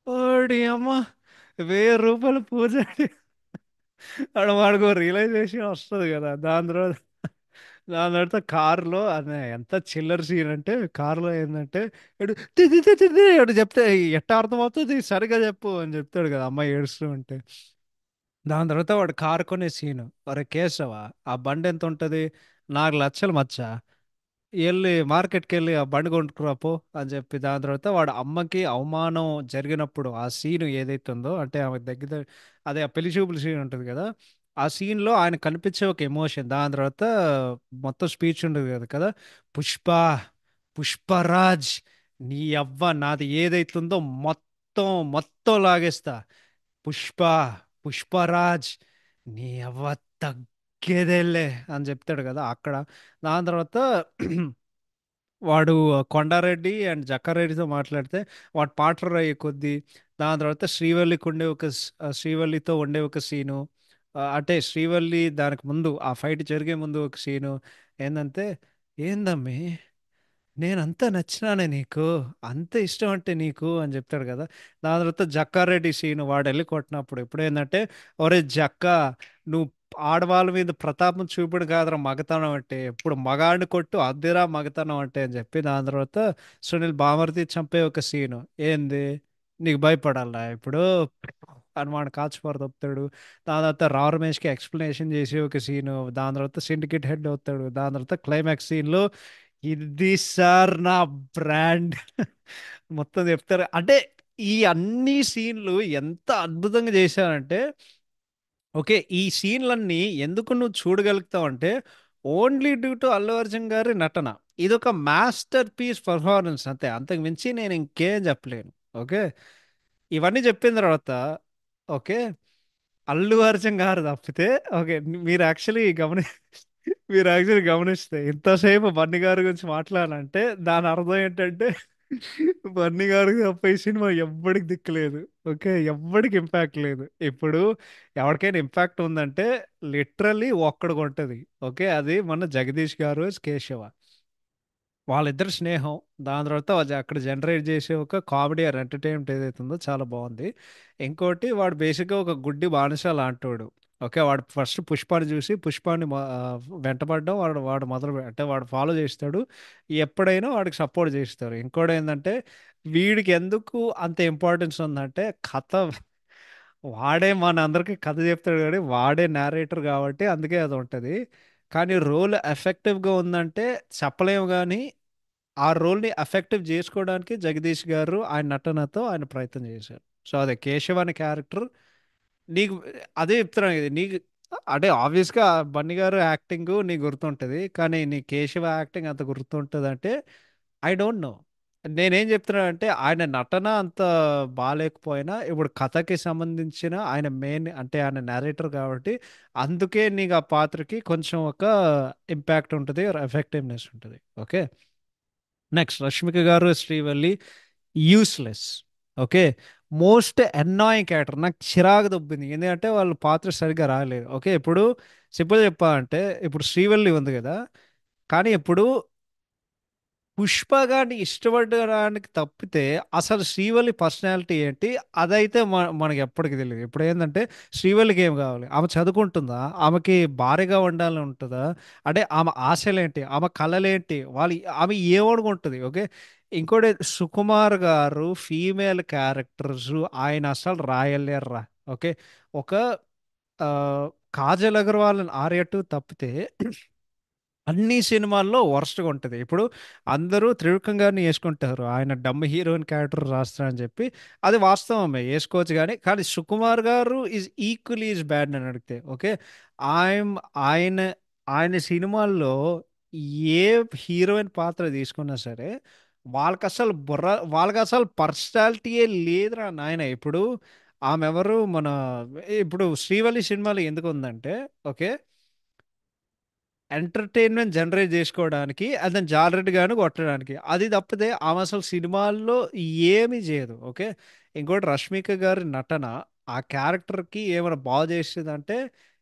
ఓడి అమ్మ 1000 రూపాయలు పూజ ఆడ వాడికో రియలైజేషన్ వస్తుంది కదా. దాని తర్వాత కారులో అది ఎంత చిల్లర సీన్ అంటే, కారులో ఏంటంటే ఇడు ఇడు చెప్తే ఎట్ట అర్థమవుతుంది సరిగా చెప్పు అని చెప్తాడు కదా అమ్మాయి ఏడుస్తూ ఉంటే. దాని తర్వాత వాడు కారు కొనే సీను, అరే కేశవ ఆ బండి ఎంత ఉంటుంది, 4 లక్షలు మచ్చ, వెళ్ళి మార్కెట్కి వెళ్ళి ఆ బండి కొనుక్కురాపో అని చెప్పి. దాని తర్వాత వాడు అమ్మకి అవమానం జరిగినప్పుడు ఆ సీన్ ఏదైతే ఉందో, అంటే ఆమె దగ్గర అదే ఆ పెళ్లి చూపుల సీన్ ఉంటుంది కదా, ఆ సీన్లో ఆయన కనిపించే ఒక ఎమోషన్. దాని తర్వాత మొత్తం స్పీచ్ ఉండదు కదా కదా, పుష్ప పుష్పరాజ్ నీ అవ్వ నాది ఏదైతుందో మొత్తం మొత్తం లాగేస్తా, పుష్ప పుష్పరాజ్ నీ అవ్వ తగ్గేదేలే అని చెప్తాడు కదా అక్కడ. దాని తర్వాత వాడు కొండారెడ్డి అండ్ జక్కారెడ్డితో మాట్లాడితే వాడు పార్ట్నర్ అయ్యే కొద్దీ, దాని తర్వాత శ్రీవల్లికి ఉండే శ్రీవల్లితో ఉండే ఒక సీను, అంటే శ్రీవల్లి దానికి ముందు ఆ ఫైట్ జరిగే ముందు ఒక సీను ఏంటంటే, ఏందమ్మి నేనంత నచ్చినానే నీకు, అంత ఇష్టం అంటే నీకు అని చెప్తాడు కదా. దాని తర్వాత జక్కారెడ్డి సీన్ వాడు వెళ్ళి కొట్టినప్పుడు ఇప్పుడు ఏంటంటే, ఒరే జక్క, నువ్వు ఆడవాళ్ళ మీద ప్రతాపం చూపుడు కాదురా మగతనం అంటే, ఇప్పుడు మగాడిని కొట్టు అద్దిరా మగతనం అంటే అని చెప్పి, దాని తర్వాత సునీల్ బామర్ది చంపే ఒక సీను ఏంది, నీకు భయపడాలా ఇప్పుడు అని వాడు కాల్చిపారు తప్పుతాడు. దాని తర్వాత రా రమేష్కి ఎక్స్ప్లెనేషన్ చేసి ఒక సీను, దాని తర్వాత సిండికేట్ హెడ్ అవుతాడు, దాని తర్వాత క్లైమాక్స్ సీన్లో ఇది సార్ నా బ్రాండ్ మొత్తం చెప్తారు అంటే. ఈ అన్ని సీన్లు ఎంత అద్భుతంగా చేశారంటే, ఓకే, ఈ సీన్లన్నీ ఎందుకు నువ్వు చూడగలుగుతావు అంటే only due to Allu Arjun గారి నటన. ఇది ఒక మాస్టర్ పీస్ పర్ఫార్మెన్స్ అంతే, అంతకు మించి నేను ఇంకేం చెప్పలేను. ఓకే, ఇవన్నీ చెప్పిన తర్వాత, ఓకే, అల్లు అర్జున్ గారు తప్పితే, ఓకే, మీరు యాక్చువల్లీ గమనిస్తే ఇంతసేపు బన్నీ గారి గురించి మాట్లాడాలంటే దాని అర్థం ఏంటంటే బన్నీ గారికి తప్ప ఈ సినిమా ఎవ్వడికి దిక్కులేదు. ఓకే, ఎవ్వడికి ఇంపాక్ట్ లేదు. ఇప్పుడు ఎవరికైనా ఇంపాక్ట్ ఉందంటే లిటరల్లీ ఒక్కడికి ఉంటుంది. ఓకే, అది మన జగదీష్ గారు కేశవ, వాళ్ళిద్దరు స్నేహం. దాని తర్వాత అక్కడ జనరేట్ చేసే ఒక కామెడీ ఆర్ ఎంటర్టైన్మెంట్ ఏదైతే ఉందో చాలా బాగుంది. ఇంకోటి, వాడు బేసిక్గా ఒక గుడ్డి బానిస లాంటోడు. ఓకే, వాడు ఫస్ట్ పుష్పాన్ని చూసి పుష్పాన్ని వెంటపడడం వాడు వాడు అంటే వాడు ఫాలో చేస్తాడు. ఎప్పుడైనా వాడికి సపోర్ట్ చేస్తారు. ఇంకోటి ఏంటంటే, వీడికి ఎందుకు అంత ఇంపార్టెన్స్ ఉందంటే కథ, వాడే మన అందరికి కథ చెప్తాడు కానీ వాడే నేరేటర్ కాబట్టి అందుకే అది ఉంటుంది. కానీ రోల్ ఎఫెక్టివ్గా ఉందంటే చెప్పలేము కానీ, ఆ రోల్ని ఎఫెక్టివ్ చేసుకోవడానికి జగదీష్ గారు ఆయన నటనతో ఆయన ప్రయత్నం చేశారు. సో అదే కేశవ్ అనే క్యారెక్టర్ నీకు, అదే చెప్తున్నాను కదా నీకు, అంటే ఆబ్వియస్గా బన్నీ గారు యాక్టింగ్ నీకు గుర్తుంటుంది కానీ నీ కేశవ యాక్టింగ్ అంత గుర్తుంటుంది అంటే ఐ డోంట్ నో. నేనేం చెప్తున్నానంటే ఆయన నటన అంత బాగాలేకపోయినా ఇప్పుడు కథకి సంబంధించిన ఆయన మెయిన్ అంటే ఆయన narrator కాబట్టి అందుకే నీకు ఆ పాత్రకి కొంచెం ఒక ఇంపాక్ట్ ఉంటుంది, ఎఫెక్టివ్నెస్ ఉంటుంది. ఓకే, నెక్స్ట్ రష్మిక గారు Srivalli useless. Okay, most annoying character, నాకు చిరాకు దొబ్బింది ఎందుకంటే వాళ్ళ పాత్ర సరిగ్గా రాలేదు. ఓకే, ఇప్పుడు సింపుల్ చెప్పాలంటే ఇప్పుడు శ్రీవల్లి ఉంది కదా, కానీ ఇప్పుడు పుష్ప గారిని ఇష్టపడడానికి తప్పితే అసలు శ్రీవల్లి పర్సనాలిటీ ఏంటి, అదైతే మనకి ఎప్పటికి తెలియదు. ఇప్పుడు ఏంటంటే శ్రీవల్లికి ఏం కావాలి, ఆమె చదువుకుంటుందా, ఆమెకి భారీగా ఉండాలని ఉంటుందా, అంటే ఆమె ఆశలేంటి, ఆమె కళలేంటి, ఆమె ఏమనుకుంటుంది. ఓకే, ఇంకోటి సుకుమార్ గారు ఫీమేల్ క్యారెక్టర్స్ ఆయన అసలు రాయలేరురా. ఓకే, ఒక ఆ, కాజల్ అగర్వాల్ ఆర్యటు తప్పితే అన్ని సినిమాల్లో వరస్ట్గా ఉంటుంది. ఇప్పుడు అందరూ త్రివిక్రమ్ గారిని వేసుకుంటారు ఆయన డమ్ హీరోయిన్ క్యారెక్టర్ రాస్తారని చెప్పి, అది వాస్తవమే వేసుకోవచ్చు కానీ కానీ సుకుమార్ గారు ఈజ్ ఈక్వలీ ఈజ్ బ్యాడ్ అని అడిగితే. ఓకే, ఆయన ఆయన ఆయన సినిమాల్లో ఏ హీరోయిన్ పాత్ర తీసుకున్నా సరే వాళ్ళకి అసలు పర్సనాలిటీయే లేదురా నాయన. ఇప్పుడు ఆమె ఎవరు మన, ఇప్పుడు శ్రీవల్లి సినిమాలో ఎందుకు ఉందంటే, ఓకే, ఎంటర్టైన్మెంట్ జనరేట్ చేసుకోవడానికి అతను జాలరెడ్డి గాను కొట్టడానికి, అది తప్పితే ఆమె అసలు సినిమాల్లో ఏమీ చేయదు. ఓకే, ఇంకోటి రష్మిక గారి నటన ఆ క్యారెక్టర్కి ఏమైనా బాగా చేసిందంటే,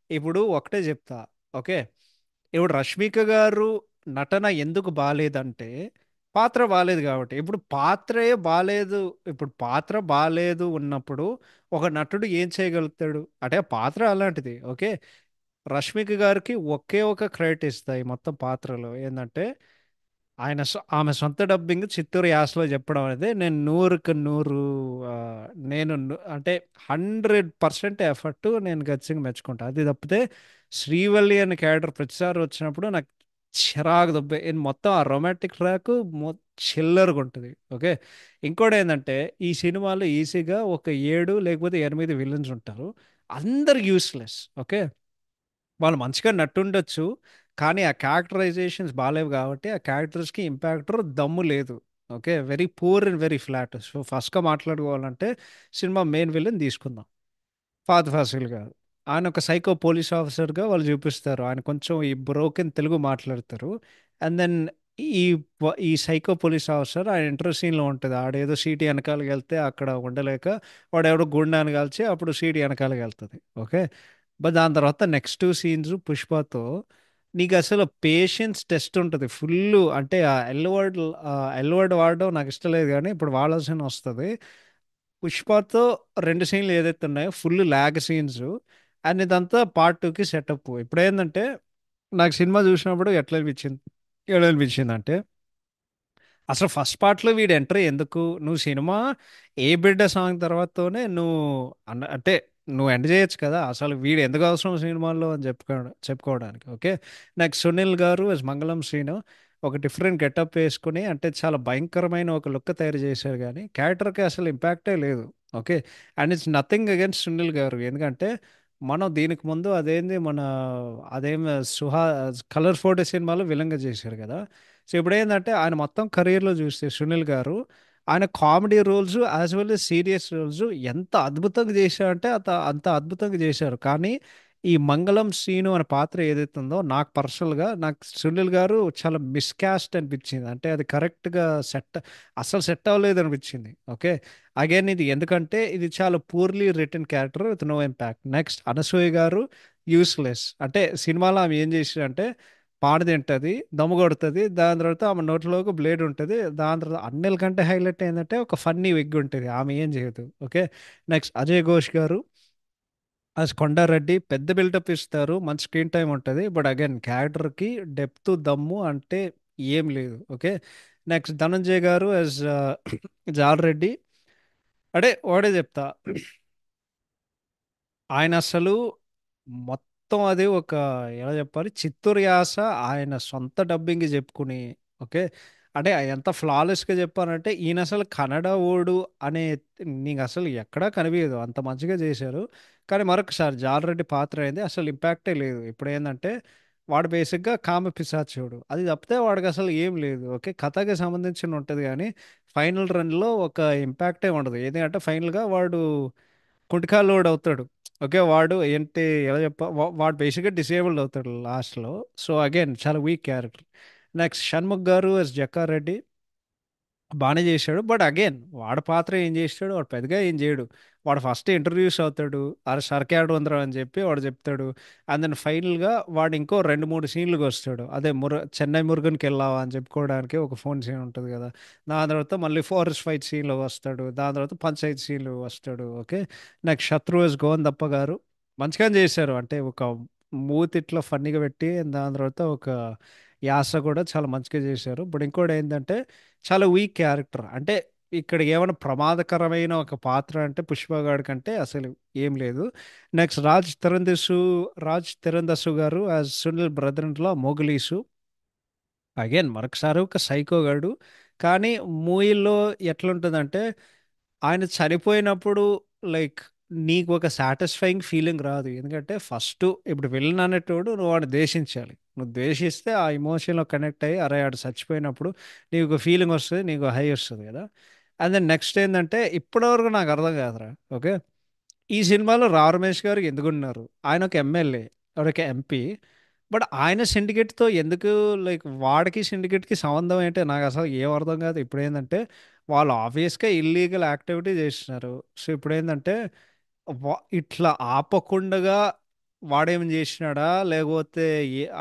ఇప్పుడు ఒకటే చెప్తా. ఓకే, ఇప్పుడు రష్మిక గారు నటన ఎందుకు బాగాలేదంటే పాత్ర బాగాలేదు కాబట్టి. ఇప్పుడు పాత్రే బాగాలేదు, ఇప్పుడు పాత్ర బాగాలేదు ఉన్నప్పుడు ఒక నటుడు ఏం చేయగలుగుతాడు అంటే పాత్ర అలాంటిది. ఓకే, రష్మిక గారికి ఒకే ఒక క్రెడిట్ ఇస్తాయి మొత్తం పాత్రలో ఏంటంటే, ఆమె సొంత డబ్బింగ్ చిత్తూరు యాసలో చెప్పడం అనేది నేను 100కి 100 ఆ, అంటే 100% ఎఫర్ట్ నేను ఖచ్చితంగా మెచ్చుకుంటా. అది తప్పితే శ్రీవల్లి అనే క్యారెక్టర్ ప్రతిసారి వచ్చినప్పుడు నాకు చిరాకు దొబ్బే మొత్తం ఆ రొమాంటిక్ ట్రాక్ చిల్లరగా ఉంటుంది. ఓకే, ఇంకోటి ఏంటంటే ఈ సినిమాలో ఈజీగా ఒక 7 లేకపోతే 8 విలన్స్ ఉంటారు, అందరు యూస్లెస్. ఓకే, వాళ్ళు మంచిగా నట్టుండొచ్చు కానీ ఆ క్యారెక్టరైజేషన్స్ బాగాలేవు కాబట్టి ఆ క్యారెక్టర్స్కి ఇంపాక్టర్ దమ్ము లేదు. Okay, very poor and very flat. So ఫస్ట్గా మాట్లాడుకోవాలంటే సినిమా మెయిన్ విలన్ తీసుకుందాం, ఫాద్ ఫాసిల్ గారు. ఆయన ఒక సైకో పోలీస్ ఆఫీసర్గా వాళ్ళు చూపిస్తారు, ఆయన కొంచెం ఈ బ్రోకెన్ తెలుగు మాట్లాడతారు. అండ్ దెన్ ఈ ఈ సైకో పోలీస్ ఆఫీసర్ ఆయన ఇంటర్ సీన్లో ఉంటుంది, ఆడేదో సీటీ వెనకాలకి వెళ్తే అక్కడ ఉండలేక వాడు ఎవడో గుండాన్ని కాల్చి అప్పుడు సీటీ వెనకాలకి వెళ్తుంది. ఓకే, బట్ దాని తర్వాత నెక్స్ట్ సీన్స్ పుష్పతో నీకసలు పేషెన్స్ టెస్ట్ ఉంటది. ఫుల్లు అంటే ఆ ఎల్ వర్డ్ వాడడం నాకు ఇష్టం లేదు గానీ, ఇప్పుడు వాడాల్సిన వస్తది. 'పుష్పతో' 2 సీన్‌లు ఏదైతే ఉన్నాయో ఫుల్ లాగ్ సీన్స్. అండ్ ఇదంతా పార్ట్ 2కి సెటప్. ఇప్పుడేందంటే, నాకు సినిమా చూసినప్పుడు ఎట్లనిపించిందంటే, అసలు ఫస్ట్ పార్ట్‌లో వీడి ఎంట్రీ ఎందుకు? నువ్వు సినిమా 'ఏ బిడ్డ' సాంగ్ తర్వాతతోనే నువ్వు అంటే నువ్వు ఎండ్ చేయొచ్చు కదా! అసలు వీడు ఎందుకు అవసరం సినిమాల్లో అని చెప్పుకోవడానికి. ఓకే. నెక్స్ట్ 'సునీల్' గారు యాస్ మంగళం శ్రీను ఒక డిఫరెంట్ గెటప్ వేసుకొని అంటే చాలా భయంకరమైన ఒక లుక్ తయారు చేశారు గానీ, క్యారెక్టర్‌కి అసలు ఇంపాక్టే లేదు. Okay. And it's nothing against 'Sunil' గారు. ఎందుకంటే, మనం దీనికి ముందు అదేం 'కలర్ ఫోటో' సినిమాలో విలన్‌గా చేశారు కదా! సో ఇప్పుడేందంటే ఆయన మొత్తం కెరియర్‌లో చూస్తే 'సునీల్' గారు ఆయన comedy roles as well as serious roles ఎంత అద్భుతంగా చేశారంటే అంత అద్భుతంగా చేశారు. కానీ ఈ మంగళం సీను అనే పాత్ర ఏదైతే ఉందో నాకు పర్సనల్‌గా నాకు 'సునీల్' గారు చాలా మిస్‌కాస్ట్ అనిపించింది. అంటే అది కరెక్ట్‌గా అస్సలు సెట్ అవ్వలేదు అనిపించింది. ఓకే. అగైన్ ఇది ఎందుకంటే ఇది చాలా poorly written character with no impact. Next 'Anasuya' గారు యూజ్‌లెస్. అంటే సినిమాలో ఆమె ఏం చేసిరంటే పాడు తింటది, దమ్ము కొడుతది. దాని తర్వాత ఆమె నోట్లో ఒక బ్లేడ్ ఉంటది. దాని తర్వాత అన్నిటికంటే హైలైట్ ఏందంటే ఒక ఫన్నీ విగ్ ఉంటది. ఆమె ఏం చేయదు. ఓకే. నెక్స్ట్ 'అజయ్ ఘోష్' గారు యాస్ కొండారెడ్డి పెద్ద బిల్డప్ ఇస్తారు. మంచి స్క్రీన్ టైమ్ ఉంటది. బట్ అగైన్ క్యారెక్టర్‌కి డెప్త్, దమ్ము అంటే ఏం లేదు. ఓకే. నెక్స్ట్ 'ధనంజయ్' గారు యాస్ జాలరెడ్డి అంటే ఒకటే చెప్తా. ఆయన అసలు మొత్తం అది ఒక ఎలా చెప్పాలి చిత్తూరు యాస ఆయన సొంత డబ్బింగ్ చెప్పుకుని ఓకే అంటే ఎంత ఫ్లాలెస్గా చెప్పానంటే ఈయన అసలు కన్నడ ఓడు అనే నీకు అసలు ఎక్కడా కనిపించదు అంత మంచిగా చేశారు. కానీ మరొకసారి జాలరెడ్డి పాత్ర అయింది అసలు ఇంపాక్టే లేదు. ఇప్పుడు ఏంటంటే వాడు బేసిక్గా కామ పిశాచుడు అది తప్పితే వాడికి అసలు ఏం లేదు. ఓకే కథకి సంబంధించిన ఉంటుంది కానీ ఫైనల్ రన్లో ఒక ఇంపాక్టే ఉండదు. ఏంటంటే ఫైనల్గా వాడు కుంటికాలోడు అవుతాడు. ఓకే. వాడు ఏంటి ఎలా వాడు బేసిక్‌గా డిసేబుల్డ్ అవుతాడు లాస్ట్‌లో. సో, అగైన్ చాలా వీక్ క్యారెక్టర్. నెక్స్ట్ 'షణ్ముఖ్' గారు యాస్ జక్కారెడ్డి బానే చేశాడు. బట్ అగైన్ వాడి పాత్ర ఏం చేసాడు? వాడు పెద్దగా ఏం చేయడు. వాడు ఫస్ట్ ఇంట్రొడ్యూస్ అవుతాడు. "అరె! సరకేడుందిరా" అని చెప్పి వాడు చెప్తాడు. అండ్ దెన్ ఫైనల్‌గా వాడు ఇంకో 2, 3 సీన్‌లకి వస్తాడు. అదే 'చెన్నై మురుగన్‌కెళ్ళావా' అని చెప్పుకోవడానికి ఒక ఫోన్ సీన్ ఉంటది కదా! దాని తర్వాత మళ్ళీ ఫారెస్ట్ ఫైట్ సీన్‌లో వస్తాడు. దాని తర్వాత పంచాయతీ సీన్‌లో వస్తాడు. ఓకే. నెక్స్ట్ 'శత్రు' యాస్ గోవిందప్ప గారు మంచిగానే చేశారు. అంటే ఒక మూతి ఇట్లా ఫన్నీగా పెట్టి దాని తర్వాత ఒక యాస కూడా చాలా మంచిగా చేశారు. బట్ ఇంకోటి ఏంటంటే చాలా వీక్ క్యారెక్టర్. అంటే ఇక్కడ ఏమైనా ప్రమాదకరమైన ఒక పాత్ర అంటే 'పుష్పగాడి' కంటే అసలు ఏం లేదు. నెక్స్ట్ 'రాజ్ తెరంధసు' గారు as Sunil brother in law 'Mogileesu' again మరొకసారి ఒక సైకో గాడు. కానీ మూవీలో ఎట్లుంటదంటే ఆయన చనిపోయినప్పుడు లైక్ నీకు ఒక సాటిస్ఫైయింగ్ ఫీలింగ్ రాదు. ఎందుకంటే ఫస్ట్ ఇప్పుడు విలన్ అనేటోడు నువ్వు వాడిని ద్వేషించాలి. నువ్వు ద్వేషిస్తే ఆ ఎమోషన్‌లో కనెక్ట్ అయ్యి అరే! ఆడు చచ్చిపోయినప్పుడు నీకు ఒక ఫీలింగ్ వస్తది. నీకు హై వస్తది కదా! అండ్ దెన్ నెక్స్ట్ ఏందంటే ఇప్పటివరకు నాకు అర్థం కాదురా. ఓకే. ఈ సినిమాలో 'రా రమేష్' గారు ఎందుకున్నారు? ఆయన ఒక ఎమ్మెల్యే, ఒక ఎంపీ. బట్ ఆయన సిండికేట్‌తో ఎందుకు లైక్ వాడికి సిండికేట్‌కి సంబంధం ఏంటి నాకసలు ఏం అర్థం కాదు. ఇప్పుడేందంటే వాళ్ళు ఆబ్వియస్‌గా ఇల్లీగల్ యాక్టివిటీ చేస్తున్నారు. సో, ఇప్పుడేందంటే ఇట్లా ఆపకుండగా వాడేమైనా చేసినాడా? లేకపోతే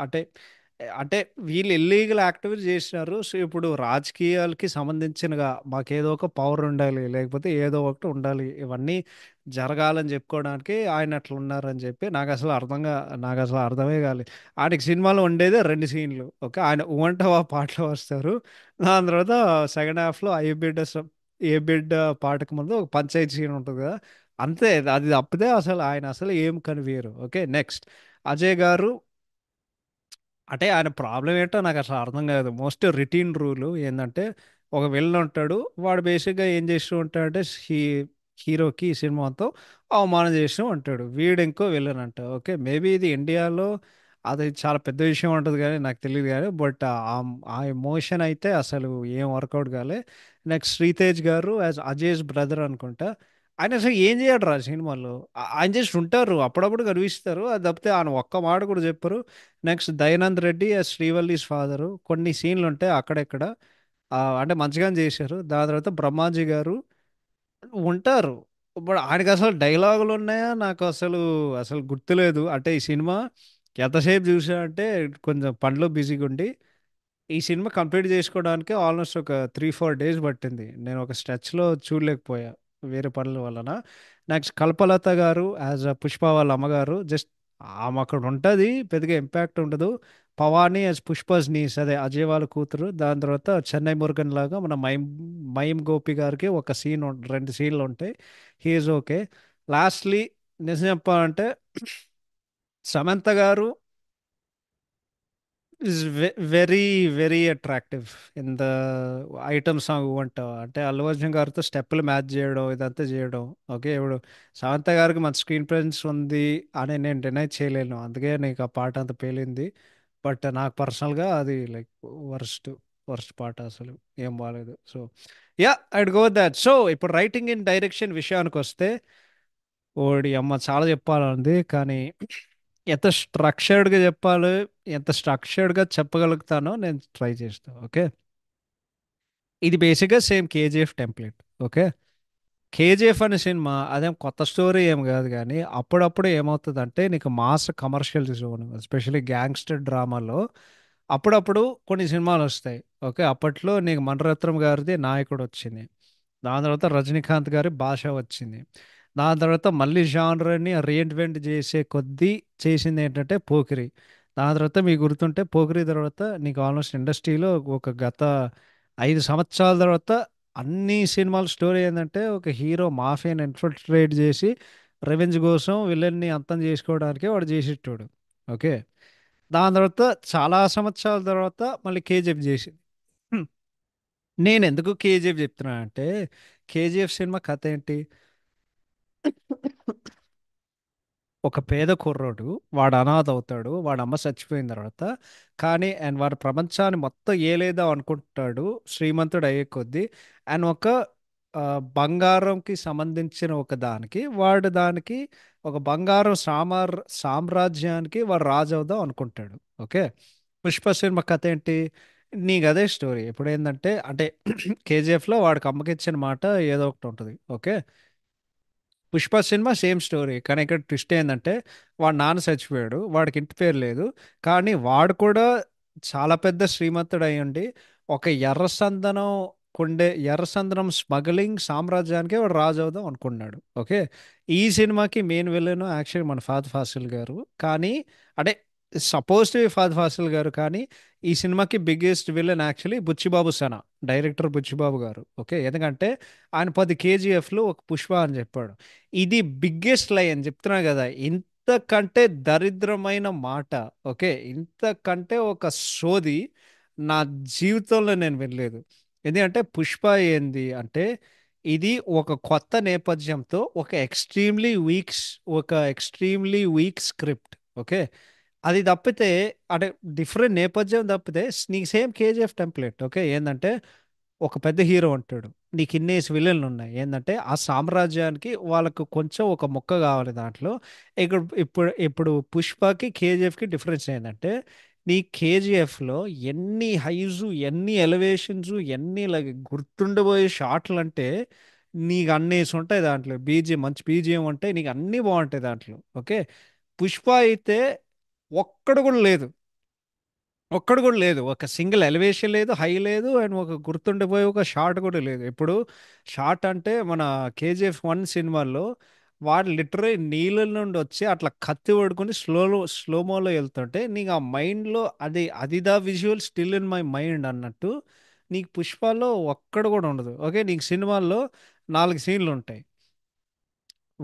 అంటే అంటే వీళ్ళు ఇల్లీగల్ యాక్టివిటీ చేసినారు. సో, ఇప్పుడు రాజకీయాలకి సంబంధించినగా మాకేదో ఒక పవర్ ఉండాలి. లేకపోతే ఏదో ఒకటి ఉండాలి. ఇవన్నీ జరగాలని చెప్పుకోవడానికి ఆయన అట్లా ఉన్నారని చెప్పి నాకసలు అర్థమే కాలేదు. ఆయనకి సినిమాలో ఉండేదే 2 సీన్‌లు. ఓకే. ఆయన 'ఊ అంటావా' పాటలో వస్తారు. దాని తర్వాత సెకండ్ హాఫ్‌లో 'ఏ బిడ్డ' పాటకు ముందు ఒక పంచాయతీ సీన్ ఉంటది కదా! అంతే. అది తప్పితే ఆయన అసలు ఏం కనిపియరు. ఓకే. నెక్స్ట్ 'అజయ్' గారు అంటే ఆయన ప్రాబ్లమ్ ఏంటో నాకు అసలు అర్థం కాదు. మోస్ట్ రొటీన్ రూల్ ఏందంటే ఒక విలన్ ఉంటాడు. వాడు బేసిక్‌గా ఏం చేస్తూ ఉంటాడంటే హీరోకి ఈ సినిమా మొత్తం అవమానం చేస్తూ ఉంటాడు. వీడు ఇంకో విలన్ అంట. ఓకే. మేబీ ఇది ఇండియాలో అది చాలా పెద్ద విషయం ఉంటది గానీ నాకు తెలీదు గానీ బట్ ఆ ఎమోషన్ అయితే అసలు ఏం వర్కౌట్ కాలే. నెక్స్ట్ 'శ్రీతేజ్' గారు యాజ్ అజయ్‌స్ బ్రదర్ అనుకుంటా. ఆయన అసలు ఏం చేయడురా సినిమాలో. ఆయన జస్ట్ ఉంటారు. అప్పుడప్పుడు కనిపిస్తారు. అది తప్పితే ఆయన ఒక్క మాట కూడా చెప్పరు. Next 'Dayanand Reddy' as Srivalli's father. కొన్ని సీన్‌లు ఉంటాయి అక్కడెక్కడ. అంటే మంచిగానే చేశారు. దాని తర్వాత 'బ్రహ్మాజీ' గారు ఉంటారు. ఇప్పుడు ఆయనకసలు డైలాగులున్నాయా? అసలు గుర్తులేదు. అంటే ఈ సినిమా ఎంతసేపు చూసా అంటే కొంచెం పనిలో బిజీగా ఉండి ఈ సినిమా కంప్లీట్ చేసుకోవడానికి ఆల్మోస్ట్ ఒక 3-4 డేస్ పట్టింది. నేను ఒక స్ట్రెచ్లో చూడలేకపోయా వేరే పనుల వలన. నెక్స్ట్ కల్పలత గారు యాజ్ అ పుష్ప వాళ్ళ అమ్మగారు, జస్ట్ ఆమె అక్కడ ఉంటుంది, పెద్దగా ఇంపాక్ట్ ఉండదు. పవాని యాజ్ పుష్పస్ నీస్, అదే అజయ్ వాళ్ళ కూతురు. దాని తర్వాత చెన్నై మురుగన్ లాగా మన మయం గోపి గారికి ఒక సీన్, 2 సీన్లు ఉంటాయి. He's okay. లాస్ట్లీ నిజం చెప్పాలంటే సమంత గారు is very very attractive in the item song అంటావా, అంటే అల్లు అర్జున్ గారితో స్టెప్పులు మ్యాచ్ చేయడం ఇదంతా చేయడం. ఓకే, ఇప్పుడు సమంత గారికి మంచి స్క్రీన్ ప్రెజెన్స్ ఉంది అని నేను డినై చేయలేను, అందుకే నీకు ఆ పాట అంత పేలింది. బట్ నాకు పర్సనల్గా అది లైక్ వర్స్ట్ వర్స్ట్ పాట, అసలు ఏం బాగాలేదు. So yeah, I'd go that. So ఇప్పుడు రైటింగ్ ఇన్ డైరెక్షన్ విషయానికి వస్తే, ఓడి అమ్మ చాలా చెప్పాలంది, కానీ ఎంత స్ట్రక్చర్డ్గా చెప్పాలి, ఎంత స్ట్రక్చర్డ్గా చెప్పగలుగుతానో నేను ట్రై చేస్తాను. ఓకే, ఇది బేసిక్గా same KGF template. Okay, KGF అనే సినిమా అదేం కొత్త స్టోరీ ఏం కాదు, కానీ అప్పుడప్పుడు ఏమవుతుందంటే నీకు mass commercial zone, especially gangster డ్రామాలో అప్పుడప్పుడు కొన్ని సినిమాలు వస్తాయి. ఓకే, అప్పట్లో నీకు మణిరత్నం గారిది నాయకుడు వచ్చింది, దాని తర్వాత రజనీకాంత్ గారి భాష వచ్చింది, దాని తర్వాత మళ్ళీ జానర్ని రీఇన్వెంట్ చేసే కొద్దీ చేసింది ఏంటంటే పోకిరి. దాని తర్వాత మీకు గుర్తుంటే పోకిరి తర్వాత నీకు ఆల్మోస్ట్ ఇండస్ట్రీలో ఒక గత 5 సంవత్సరాల తర్వాత అన్ని సినిమాల స్టోరీ ఏంటంటే ఒక హీరో మాఫియాని ఇన్ఫిల్ట్రేట్ చేసి రెవెంజ్ కోసం విలన్ని అంతం చేసుకోవడానికి వాడు చేసేటోడు. ఓకే, దాని తర్వాత చాలా సంవత్సరాల తర్వాత మళ్ళీ కేజీఎఫ్ చేసింది. హ్మ్. నేను ఎందుకు కేజీఎఫ్ చెప్తున్నా అంటే, కేజీఎఫ్ సినిమా కథ ఏంటి? ఒక పేద కుర్రోడు, వాడు అనాథ అవుతాడు, వాడు అమ్మ చచ్చిపోయిన తర్వాత. కానీ అండ్ వాడు ప్రపంచాన్ని మొత్తం ఏలేదా అనుకుంటాడు శ్రీమంతుడు అయ్యే కొద్దీ. అండ్ ఒక బంగారంకి సంబంధించిన ఒక దానికి వాడు దానికి ఒక బంగారం సామ్రాజ్యానికి వాడు రాజు అవుదాం అనుకుంటాడు. ఓకే, పుష్ప సినిమా కథ ఏంటి? నీకు అదే స్టోరీ. ఇప్పుడు ఏంటంటే అంటే కేజీఎఫ్లో వాడికి అమ్మకి ఇచ్చిన మాట ఏదో ఒకటి ఉంటుంది. Okay, Pushpa cinema same story, కానీ ఇక్కడ ట్విస్ట్ ఏంటంటే వాడు నాన్న చచ్చిపోయాడు, వాడికి ఇంటి పేరు లేదు, కానీ వాడు కూడా చాలా పెద్ద శ్రీమంతుడు అయ్యండి ఒక ఎర్రసందనం స్మగ్లింగ్ సామ్రాజ్యానికి వాడు రాజు అవుదాం అనుకున్నాడు. ఓకే, ఈ సినిమాకి మెయిన్ విలన్ యాక్చువల్లీ మన ఫహద్ ఫాసిల్ గారు, కానీ అంటే సపోజ్ టు ఫహద్ ఫాసిల్ గారు, కానీ ఈ సినిమాకి biggest villain actually Buchibabu Sana, director Buchibabu గారు. ఓకే, ఎందుకంటే ఆయన 10 కేజీఎఫ్లు ఒక పుష్ప అని చెప్పాడు. ఇది బిగ్గెస్ట్ లై అని చెప్తున్నా కదా, ఇంతకంటే దరిద్రమైన మాట, ఓకే, ఇంతకంటే ఒక సోది నా జీవితంలో నేను వినలేదు. ఎందుకంటే పుష్ప ఏంది అంటే, ఇది ఒక కొత్త నేపథ్యంతో ఒక ఎక్స్ట్రీమ్లీ వీక్ స్క్రిప్ట్. ఓకే, అది తప్పితే అంటే డిఫరెంట్ నేపథ్యం తప్పితే నీకు సేమ్ కేజీఎఫ్ టెంప్లెట్. ఓకే, ఏంటంటే ఒక పెద్ద హీరో ఉంటాడు, నీకు ఇన్నేసి విలన్లు ఉన్నాయి, ఏంటంటే ఆ సామ్రాజ్యానికి వాళ్ళకు కొంచెం ఒక ముక్క కావాలి దాంట్లో. ఇప్పుడు పుష్పకి కేజీఎఫ్కి డిఫరెన్స్ ఏంటంటే, నీ కేజీఎఫ్లో ఎన్ని హైజు, ఎన్ని ఎలివేషన్స్, ఎన్ని గుర్తుండిపోయే షాట్లు అంటే నీకు అన్నేసి ఉంటాయి దాంట్లో. బీజిఎం మంచి బీజిఎం ఉంటాయి, నీకు అన్నీ బాగుంటాయి దాంట్లో. ఓకే, పుష్ప అయితే ఒక్కడు కూడా లేదు, ఒక్కడు కూడా లేదు, ఒక సింగిల్ ఎలివేషన్ లేదు, హై లేదు, అండ్ ఒక గుర్తుండిపోయే ఒక షాట్ కూడా లేదు. ఇప్పుడు షాట్ అంటే మన కేజీఎఫ్ 1 సినిమాల్లో వాడు లిటరరీ నీళ్ళ నుండి వచ్చి అట్లా కత్తి పడుకొని స్లోమోలో వెళ్తుంటే నీకు ఆ మైండ్లో అదిదా visual still in my mind అన్నట్టు, నీకు పుష్పాల్లో ఒక్కడు కూడా ఉండదు. ఓకే, నీకు సినిమాల్లో 4 సీన్లు ఉంటాయి.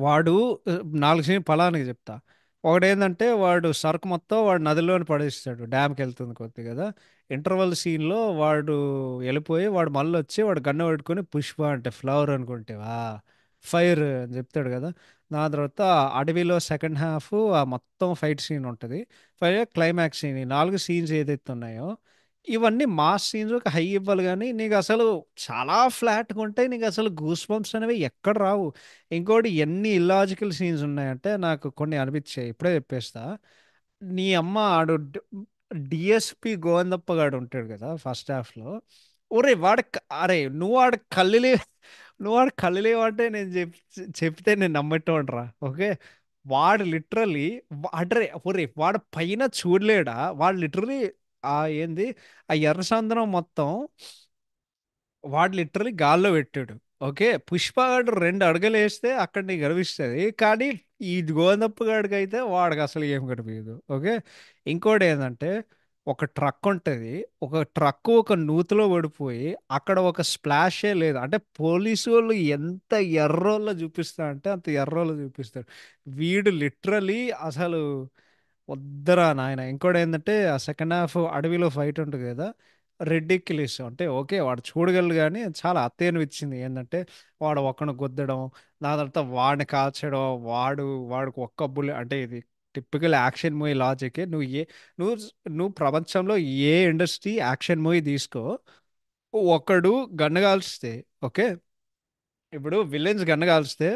వాడు 4 సీన్ ఫలానికి చెప్తా. ఒకటేంటంటే వాడు సరుకు మొత్తం వాడు నదిలోని పడేస్తాడు, డ్యామ్కి వెళ్తుంది కొద్ది కదా. ఇంటర్వల్ సీన్లో వాడు వెళ్ళిపోయి వాడు మళ్ళీ వచ్చి వాడు గన్ను పట్టుకొని పుష్ప అంటే ఫ్లవర్ అనుకుంటేవా ఫైర్ అని చెప్తాడు కదా. దాని తర్వాత అడవిలో సెకండ్ హాఫ్ ఆ మొత్తం ఫైట్ సీన్ ఉంటుంది. క్లైమాక్స్ సీన్, ఈ 4 సీన్స్ ఏదైతే ఉన్నాయో ఇవన్నీ మాస్ సీన్స్, ఒక హై ఇవ్వాలి, కానీ నీకు అసలు చాలా ఫ్లాట్గా ఉంటాయి, నీకు అసలు గూస్ బంప్స్ అనేవి ఎక్కడ రావు. ఇంకోటి ఎన్ని ఇల్లాజికల్ సీన్స్ ఉన్నాయంటే నాకు కొన్ని అనిపించాయి, ఇప్పుడే చెప్పేస్తా. నీ అమ్మ ఆడు డిఎస్పి గోవిందప్ప గాడు ఉంటాడు కదా ఫస్ట్ హాఫ్లో. ఒరే అరే నువ్వు ఆడ కళ్ళు లేవంటే నేను చెప్తే నేను నమ్మేటోడ్రా. ఓకే, వాడు లిటరలీ అడ్రే ఒరే వాడు పైన చూడలేడా, వాడు లిటరలీ ఆ ఏంది ఆ ఎర్రచందనం మొత్తం వాడు లిటరలీ గాల్లో పెట్టాడు. ఓకే, పుష్పగాడు 2 అడుగులు వేస్తే అక్కడ నీకు కనిపిస్తుంది, కానీ ఈ గోందప్ప గాడికి అయితే వాడికి అసలు ఏం కనిపించదు. ఓకే, ఇంకోటి ఏంటంటే ఒక ట్రక్ ఉంటుంది, ఒక ట్రక్ ఒక నూతిలో పడిపోయి అక్కడ ఒక స్ప్లాషే లేదు. అంటే పోలీసు వాళ్ళు ఎంత ఎర్రోళ్ళ చూపిస్తా అంటే అంత ఎర్రోళ్ళ చూపిస్తాడు. వీడు లిటరలీ అసలు వద్దరా నాయన. ఇంకోటి ఏంటంటే ఆ సెకండ్ హాఫ్ అడవిలో ఫైట్ ఉంటుంది కదా, రెడ్డిక్కిలిస్ అంటే ఓకే వాడు చూడగలడు, కానీ చాలా అనిపించింది ఏంటంటే వాడు ఒక్కను గుద్దడం, దాని తర్వాత వాడిని కాల్చడం, వాడికి ఒక్క బుల్లెట్ అంటే ఇది టిపికల్ యాక్షన్ మూవీ లాజిక్. నువ్వు నువ్వు ప్రపంచంలో ఏ ఇండస్ట్రీ యాక్షన్ మూవీ తీసుకో, ఒకడు గన్ను కాల్స్తే, ఓకే, ఇప్పుడు విలన్స్ గన్ను కాల్స్తే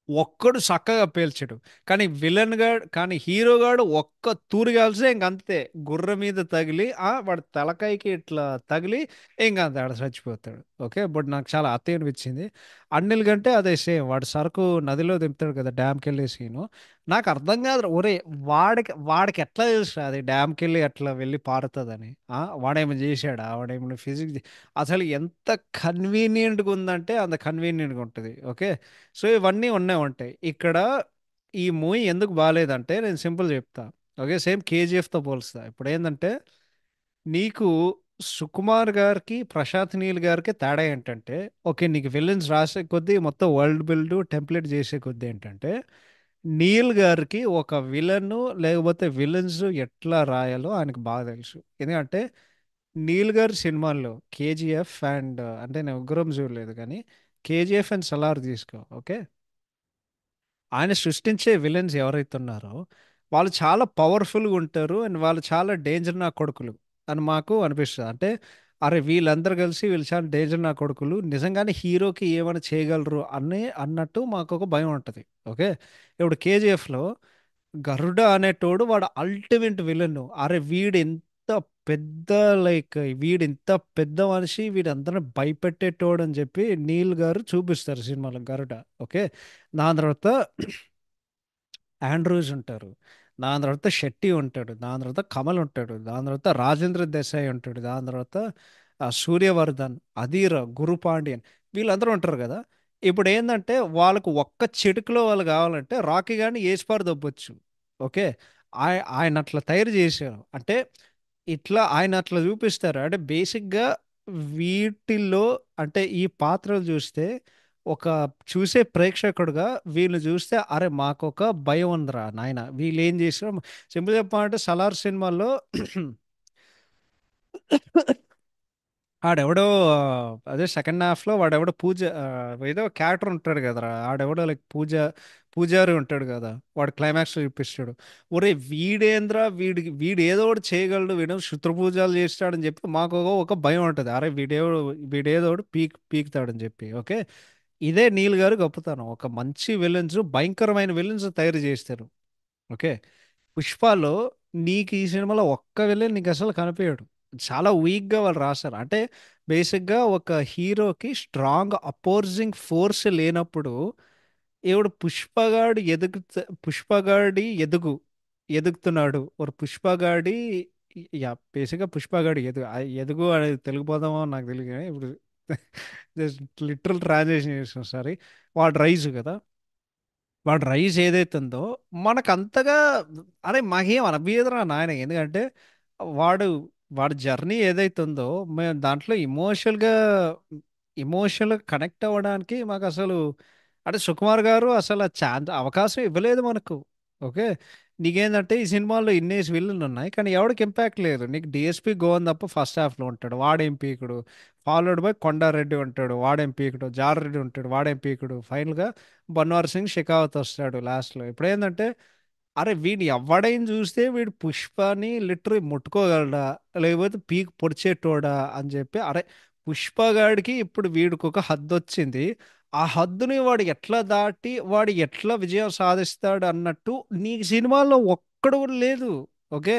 ఒక్కడు చక్కగా పేల్చడు, కానీ హీరో గాడు ఒక్క తూరి కాల్స్తే ఇంకంతే, గుర్ర మీద తగిలి వాడు తలకాయకి ఇట్లా తగిలి ఇంకంతే ఆడ చచ్చిపోతాడు. ఓకే, బట్ నాకు చాలా అత్త అనిపించింది. అన్నిల్ కంటే అదే సేమ్, వాడు సరుకు నదిలో దింపుతాడు కదా డ్యామ్కి వెళ్ళే సీను. నాకు అర్థం కాదు ఒరే, వాడికి ఎట్లా తెలుసు అది డ్యామ్కి వెళ్ళి అట్లా వెళ్ళి పారుతుందని. వాడేమో చేశాడా, వాడేమో ఫిజిక్స్ అసలు ఎంత కన్వీనియంట్గా ఉందంటే అంత కన్వీనియంట్గా ఉంటుంది. ఓకే, సో ఇవన్నీ ఉంటాయి ఇక్కడ. ఈ మూవీ ఎందుకు బాగాలేదంటే నేను సింపుల్ చెప్తా. ఓకే, సేమ్ కేజీఎఫ్తో పోల్స్తా. ఇప్పుడు ఏంటంటే నీకు సుకుమార్ గారికి ప్రశాంత్ నీల్ గారికి తేడా ఏంటంటే, ఓకే నీకు విలన్స్ రాసే కొద్దీ మొత్తం వరల్డ్ బిల్డ్ టెంప్లెట్ చేసే కొద్దీ ఏంటంటే, నీల్ గారికి ఒక విలన్ లేకపోతే విలన్స్ ఎట్లా రాయాలో ఆయనకు బాగా తెలుసు. ఎందుకంటే నీల్ గారి సినిమాల్లో కేజీఎఫ్ అండ్ అంటే నేను ఉగ్రం చూడలేదు, కానీ కేజీఎఫ్ అండ్ సలార్ తీసుకో. ఓకే, ఆయన సృష్టించే విలన్స్ ఎవరైతే ఉన్నారో వాళ్ళు చాలా పవర్ఫుల్గా ఉంటారు, అండ్ వాళ్ళు చాలా డేంజర్ నా కొడుకులు అని మాకు అనిపిస్తుంది. అంటే అరే వీళ్ళందరూ కలిసి వీళ్ళు చాలా డేంజర్ నా కొడుకులు, నిజంగానే హీరోకి ఏమైనా చేయగలరు అన్నట్టు మాకు ఒక భయం ఉంటుంది. ఓకే, ఇప్పుడు కేజీఎఫ్లో గరుడ అనేటోడు వాడు అల్టిమేట్ విలన్. అరే వీడు ఎంత పెద్ద, లైక్ వీడు ఎంత పెద్ద మనిషి, వీడందరిని భయపెట్టేటోడు అని చెప్పి నీల్ గారు చూపిస్తారు సినిమాలో గరుడ. ఓకే, దాని తర్వాత ఆండ్రూస్ ఉంటారు, దాని తర్వాత షెట్టి ఉంటాడు, దాని తర్వాత కమల్ ఉంటాడు, దాని తర్వాత రాజేంద్ర దేశాయ్ ఉంటాడు, దాని తర్వాత సూర్యవర్ధన్, అధీర్, గురు పాండ్యన్, వీళ్ళందరూ ఉంటారు కదా. ఇప్పుడు ఏంటంటే వాళ్ళకు ఒక్క చిటికలో వాళ్ళు కావాలంటే రాకీ గాని ఏస్పార్ దొబ్బొచ్చు. ఓకే, ఆయన అట్లా తయారు చేశారు. అంటే ఇట్లా ఆయన అట్లా చూపిస్తారు. అంటే బేసిక్గా వీటిల్లో అంటే ఈ పాత్రలు చూస్తే ఒక చూసే ప్రేక్షకుడుగా వీళ్ళు చూస్తే అరే మాకొక భయం ఉందిరా నాయన, వీళ్ళు ఏం చేసారు. సింపుల్ చెప్పాలంటే సలార్ సినిమాలో ఆడెవడో అదే సెకండ్ హాఫ్ లో వాడెవడో పూజ ఏదో క్యారెక్టర్ ఉంటాడు కదరా, ఆడెవడో లైక్ పూజారి ఉంటాడు కదా, వాడు క్లైమాక్స్ లో చూపిస్తాడు. ఒరే వీడేంద్ర, వీడు ఏదో ఒకటి చేయగలడు, వీడు శుత్ర పూజలు చేస్తాడని చెప్పి మాకు ఒక భయం ఉంటుంది. అరే వీడేదో ఒకటి పీకుతాడని చెప్పి. ఓకే, ఇదే నీల్ గారు గొప్పతనం, ఒక మంచి విలన్స్, భయంకరమైన విలన్స్ తయారు చేస్తారు. ఓకే, పుష్పలో నీకు ఈ సినిమాలో ఒక్క విలన్ నీకు అసలు కనిపించడు. చాలా వీక్గా వాళ్ళు రాశారు. అంటే బేసిక్గా ఒక హీరోకి స్ట్రాంగ్ అపోజింగ్ ఫోర్స్ లేనప్పుడు ఇప్పుడు పుష్పగాడి ఎదుగుతున్నాడు ఒక పుష్పగాడి. యా, బేసిక్గా పుష్పగాడి ఎదుగు అనేది తెలుగు పదమో నాకు తెలియదు, కానీ ఇప్పుడు జస్ట్ లిటరల్ ట్రాన్స్లేషన్ చేసిన సరే, వాడు రైజు కదా, వాడు రైస్ ఏదైతే ఉందో మనకు అంతగా అరే మాకేం అనిపించదురా నాయన. ఎందుకంటే వాడు వాడి జర్నీ ఏదైతే ఉందో మేము దాంట్లో ఇమోషనల్గా కనెక్ట్ అవ్వడానికి మాకు అసలు అంటే సుకుమార్ గారు అసలు అవకాశం ఇవ్వలేదు మనకు. ఓకే, నీకేందంటే ఈ సినిమాలో ఇన్నేసి విల్లులు ఉన్నాయి, కానీ ఎవరికి ఇంపాక్ట్ లేదు. నీకు డిఎస్పి గోవన్ తప్ప ఫస్ట్ హాఫ్లో ఉంటాడు, వాడేం పీకుడు. ఫాలోడ్ బై కొండారెడ్డి ఉంటాడు, వాడేం పీకుడు. జారెడ్డి ఉంటాడు, వాడేం పీకుడు. ఫైనల్గా బన్వార్ సింగ్ షెకావత్ వస్తాడు లాస్ట్లో. ఇప్పుడు ఏంటంటే అరే వీడు ఎవడైనా చూస్తే వీడు పుష్పని లిటరీ ముట్టుకోగలడా, లేకపోతే పీక్ పొడిచేటోడా అని చెప్పి. అరే పుష్పగాడికి ఇప్పుడు వీడికి ఒక హద్దు వచ్చింది, ఆ హద్దుని వాడు ఎట్లా దాటి వాడు ఎట్లా విజయం సాధిస్తాడు అన్నట్టు నీకు సినిమాలో ఒక్కడు కూడా లేదు. ఓకే,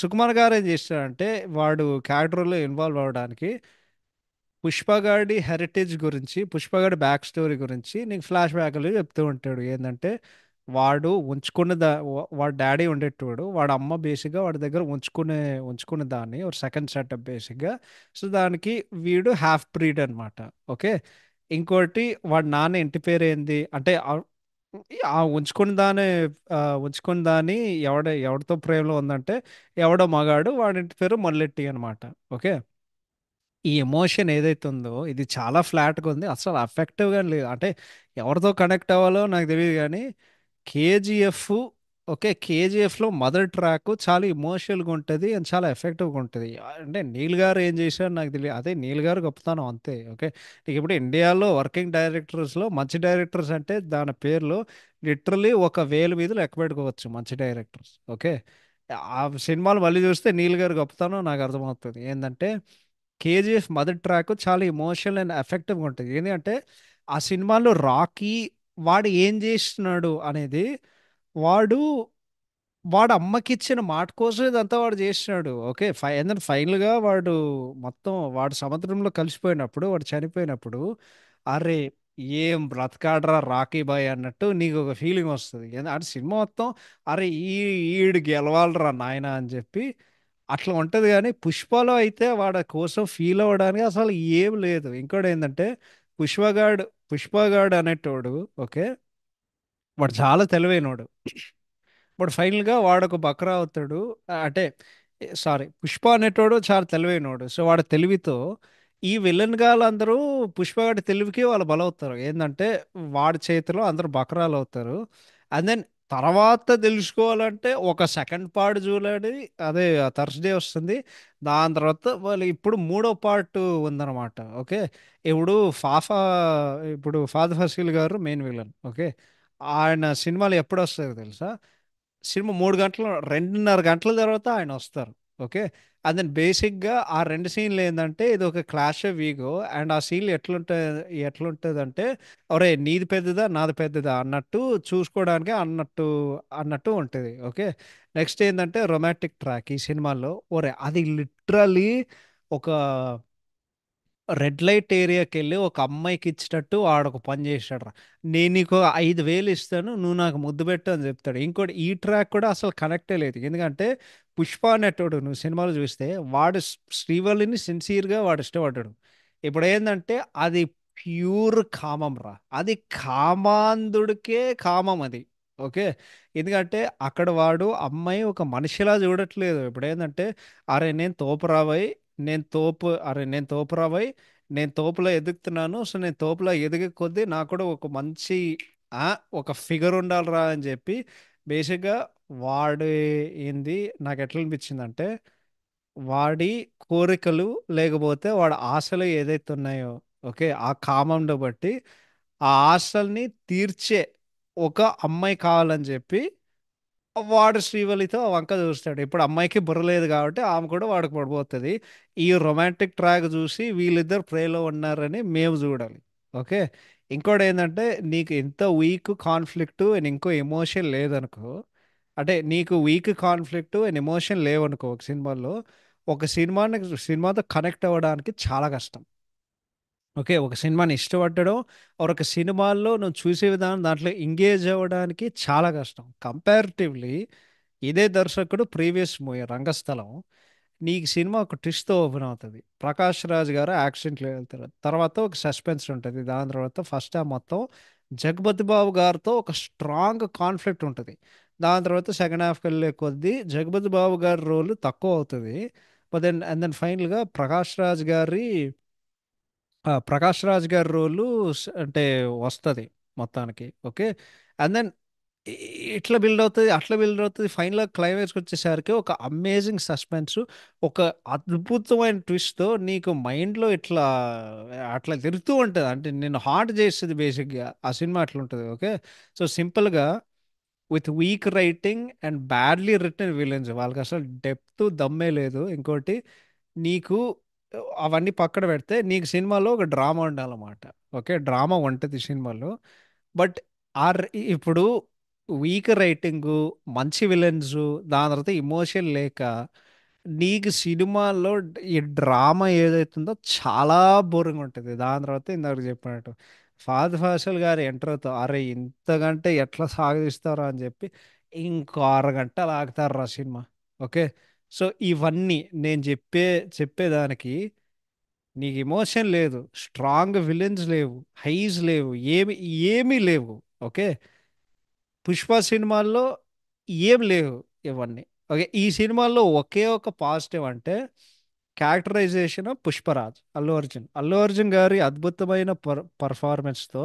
సుకుమార్ గారు ఏం చేస్తాడంటే వాడు క్యారెక్టర్లో ఇన్వాల్వ్ అవ్వడానికి పుష్పగాడి హెరిటేజ్ గురించి, పుష్పగాడి బ్యాక్ స్టోరీ గురించి నీకు ఫ్లాష్ బ్యాక్లు చెప్తూ ఉంటాడు. ఏంటంటే వాడు ఉంచుకున్న వాడు డాడీ ఉండేటోడు, వాడు అమ్మ బేసిక్గా వాడి దగ్గర ఉంచుకునే దాన్ని ఒక సెకండ్ సెటప్ బేసిక్గా. సో దానికి వీడు హాఫ్ బ్రీడ్ అనమాట. ఓకే. ఇంకోటి వాడి నాన్న ఇంటి పేరు ఏంది అంటే ఆ ఉంచుకున్న దాని ఎవరితో ప్రేమలో ఉందంటే ఎవడో మగాడు, వాడి ఇంటి పేరు మల్లెట్టి అనమాట. ఓకే. ఈ ఎమోషన్ ఏదైతే ఉందో ఇది చాలా ఫ్లాట్గా ఉంది, అసలు అఫెక్టివ్గా లేదు. అంటే ఎవరితో కనెక్ట్ అవ్వాలో నాకు తెలియదు కానీ కేజీఎఫ్, ఓకే, కేజీఎఫ్లో మదర్ ట్రాక్ చాలా ఇమోషనల్గా ఉంటుంది అండ్ చాలా ఎఫెక్టివ్గా ఉంటుంది. అంటే నీల్ గారు ఏం చేశారు నాకు తెలియదు, అదే నీల్ గారు గొప్పతనం అంతే. ఓకే. నీకు ఇప్పుడు ఇండియాలో వర్కింగ్ డైరెక్టర్స్లో మంచి డైరెక్టర్స్ అంటే దాని పేర్లు లిటరలీ ఒక వేలు మీద లెక్క పెట్టుకోవచ్చు మంచి డైరెక్టర్స్. ఓకే. ఆ సినిమాలు మళ్ళీ చూస్తే నీల్ గారు గొప్పతనం నాకు అర్థమవుతుంది. ఏంటంటే కేజీఎఫ్ మదర్ ట్రాక్ చాలా ఇమోషనల్ అండ్ ఎఫెక్టివ్గా ఉంటుంది. ఎందుకంటే ఆ సినిమాలో రాకీ వాడు ఏం చేస్తున్నాడు అనేది, వాడు వాడు అమ్మకి ఇచ్చిన మాట కోసం ఇదంతా వాడు చేస్తున్నాడు. ఓకే. ఎందుకంటే ఫైనల్గా వాడు మొత్తం వాడు సముద్రంలో కలిసిపోయినప్పుడు, వాడు చనిపోయినప్పుడు, అరే ఏం బ్రతకాడరా రాకీ బాయ్ అన్నట్టు నీకు ఒక ఫీలింగ్ వస్తుంది. అంటే సినిమా మొత్తం అరే ఈడు గెలవాలరా నాయన అని చెప్పి అట్లా ఉంటది. కానీ పుష్పలో అయితే వాడి కోసం ఫీల్ అవ్వడానికి అసలు ఏం లేదు. ఇంకోటి ఏంటంటే పుష్పగాడు పుష్పగాడు అనేటోడు. ఓకే. వాడు చాలా తెలివైనోడు. వాడు ఫైనల్గా వాడొక బక్రా అవుతాడు. అంటే సారీ, పుష్ప అనేటోడు చాలా తెలివైనోడు. సో వాడు తెలివితో ఈ విలన్ గాళ్ళందరూ పుష్పగాడి తెలివికి వాళ్ళు బలవుతారు. ఏంటంటే వాడి చేతిలో అందరూ బకరాలు అవుతారు. అండ్ దెన్ తర్వాత తెలుసుకోవాలంటే ఒక సెకండ్ పార్ట్ చూడాలి. అదే థర్స్డే వస్తుంది. దాని తర్వాత వాళ్ళు ఇప్పుడు మూడో పార్ట్ ఉందన్నమాట. ఓకే. ఇప్పుడు ఫాఫా ఇప్పుడు ఫాదర్ ఫసీల్ గారు మెయిన్ విలన్. ఓకే. ఆయన సినిమాలు ఎప్పుడు వస్తాయో తెలుసా? సినిమా 3 గంటలు 2:30 గంటల తర్వాత ఆయన వస్తారు. ఓకే. అండ్ దెన్ బేసిక్గా ఆ రెండు సీన్లు ఏంటంటే ఇది ఒక క్లాష్ ఆఫ్ ఈగో. అండ్ ఆ సీన్లు ఎట్లుంటుంది అంటే ఒరే నీది పెద్దదా నాది పెద్దదా అన్నట్టు చూసుకోవడానికి అన్నట్టు ఉంటుంది. ఓకే. నెక్స్ట్ ఏంటంటే రొమాంటిక్ ట్రాక్ ఈ సినిమాలో, ఒరే అది లిటరలీ ఒక రెడ్ లైట్ ఏరియాకి వెళ్ళి ఒక అమ్మాయికి ఇచ్చినట్టు ఆడొక పని చేశాడు రా. నేను నీకు 5,000 ఇస్తాను, నువ్వు నాకు ముద్దు పెట్టు అని చెప్తాడు. ఇంకోటి ఈ ట్రాక్ కూడా అసలు కనెక్టే లేదు. ఎందుకంటే పుష్ప అనేటోడు నువ్వు సినిమాలు చూస్తే వాడు శ్రీవల్లిని సిన్సియర్గా వాడు ఇష్టపడ్డాడు. ఇప్పుడు ఏంటంటే అది ప్యూర్ కామం రా, అది కామాంధుడికే కామం అది. ఓకే. ఎందుకంటే అక్కడ వాడు అమ్మాయి ఒక మనిషిలా చూడట్లేదు. ఇప్పుడు ఏంటంటే అరే నేను తోపురావై నేను తోపులో ఎదుగుతున్నాను. సో నేను తోపులో ఎదిగే కొద్దీ నాకు కూడా ఒక మంచి ఆ, ఒక ఫిగర్ ఉండాలిరా అని చెప్పి బేసిక్గా వాడు ఏంది నాకు ఎట్లా అనిపించిందంటే వాడి కోరికలు లేకపోతే వాడి ఆశలు ఏదైతే ఉన్నాయో, ఓకే, ఆ కామంను బట్టి ఆ ఆశల్ని తీర్చే ఒక అమ్మాయి కావాలని చెప్పి వాడు శ్రీవల్లితో ఆ వంక చూస్తాడు. ఇప్పుడు అమ్మాయికి బుర్ర లేదు కాబట్టి ఆమె కూడా వాడికి పడిపోతుంది. ఈ రొమాంటిక్ ట్రాక్ చూసి వీళ్ళిద్దరు ప్రేలో ఉన్నారని మేము చూడాలి. ఓకే. ఇంకోటి ఏంటంటే నీకు ఎంత వీక్ కాన్ఫ్లిక్ట్ అండ్ ఇంకో ఎమోషన్ లేదనుకో, అంటే నీకు వీక్ కాన్ఫ్లిక్ట్ అండ్ ఎమోషన్ లేవనుకో ఒక సినిమాలో, ఒక సినిమాతో కనెక్ట్ అవ్వడానికి చాలా కష్టం. ఓకే. ఒక సినిమాని ఇష్టపడడం ఆర్ ఒక సినిమాల్లో నువ్వు చూసే విధానం దాంట్లో ఎంగేజ్ అవ్వడానికి చాలా కష్టం. కంపారిటివ్లీ ఇదే దర్శకుడు ప్రీవియస్ మూవీ రంగస్థలం, నీకు సినిమా ఒక ట్విస్ట్‌తో ఓపెన్ అవుతది. ప్రకాష్ రాజ్ గారు యాక్సిడెంట్‌లో వెళ్తారు. తర్వాత ఒక సస్పెన్స్ ఉంటది. దాని తర్వాత ఫస్ట్ హాఫ్ మొత్తం జగపతి బాబు గారితో ఒక స్ట్రాంగ్ కాన్ఫ్లిక్ట్ ఉంటది. దాని తర్వాత సెకండ్ హాఫ్‌కెళ్ళే కొద్దీ జగపతి బాబు గారి రోల్ తక్కువ అవుతది. దెన్ ఫైనల్‌గా ప్రకాష్ రాజ్ గారి రోలు అంటే వస్తుంది మొత్తానికి. ఓకే. అండ్ దెన్ ఇట్లా బిల్డ్ అవుతుంది, అట్లా బిల్డ్ అవుతుంది. ఫైనల్ క్లైమాక్స్కి వచ్చేసరికి ఒక అమేజింగ్ సస్పెన్స్, ఒక అద్భుతమైన ట్విస్ట్తో నీకు మైండ్లో ఇట్లా అట్లా తిరుగుతూ ఉంటుంది. అంటే నేను హార్ట్ చేస్తుంది బేసిక్గా ఆ సినిమా అట్లా ఉంటుంది. ఓకే. సో సింపుల్గా with week writing and badly return villains, వాళ్ళకి అసలు డెప్త్ దమ్మే లేదు. ఇంకోటి నీకు అవన్నీ పక్కన పెడితే నీకు సినిమాలో ఒక డ్రామా ఉండాలన్నమాట. ఓకే. డ్రామా ఉంటుంది సినిమాలో. బట్ ఆర్ ఇప్పుడు వీక్ రైటింగ్, మంచి విలన్స్, దాని తర్వాత ఇమోషన్ లేక నీకు సినిమాలో ఈ డ్రామా ఏదైతుందో చాలా బోరింగ్ ఉంటుంది. దాని తర్వాత ఇందాక చెప్పినట్టు ఫాద్ ఫాసిల్ గారు ఎంటర్ అవుతారు, అరే ఇంతకంటే ఎట్లా సాగదీస్తారో అని చెప్పి ఇంకో అరగంటలు ఆగుతారు ఆ సినిమా. ఓకే. సో ఇవన్నీ నేను చెప్పేదానికి, నీకు ఎమోషన్ లేదు, స్ట్రాంగ్ విలన్స్ లేవు, హైస్ లేవు, ఏమీ లేవు. ఓకే. పుష్ప సినిమాల్లో ఏం లేవు ఇవన్నీ. ఓకే. ఈ సినిమాల్లో ఒకే ఒక పాజిటివ్ అంటే క్యారెక్టరైజేషన్ ఆఫ్ పుష్పరాజ్, అల్లు అర్జున్ గారి అద్భుతమైన పర్ఫార్మెన్స్తో,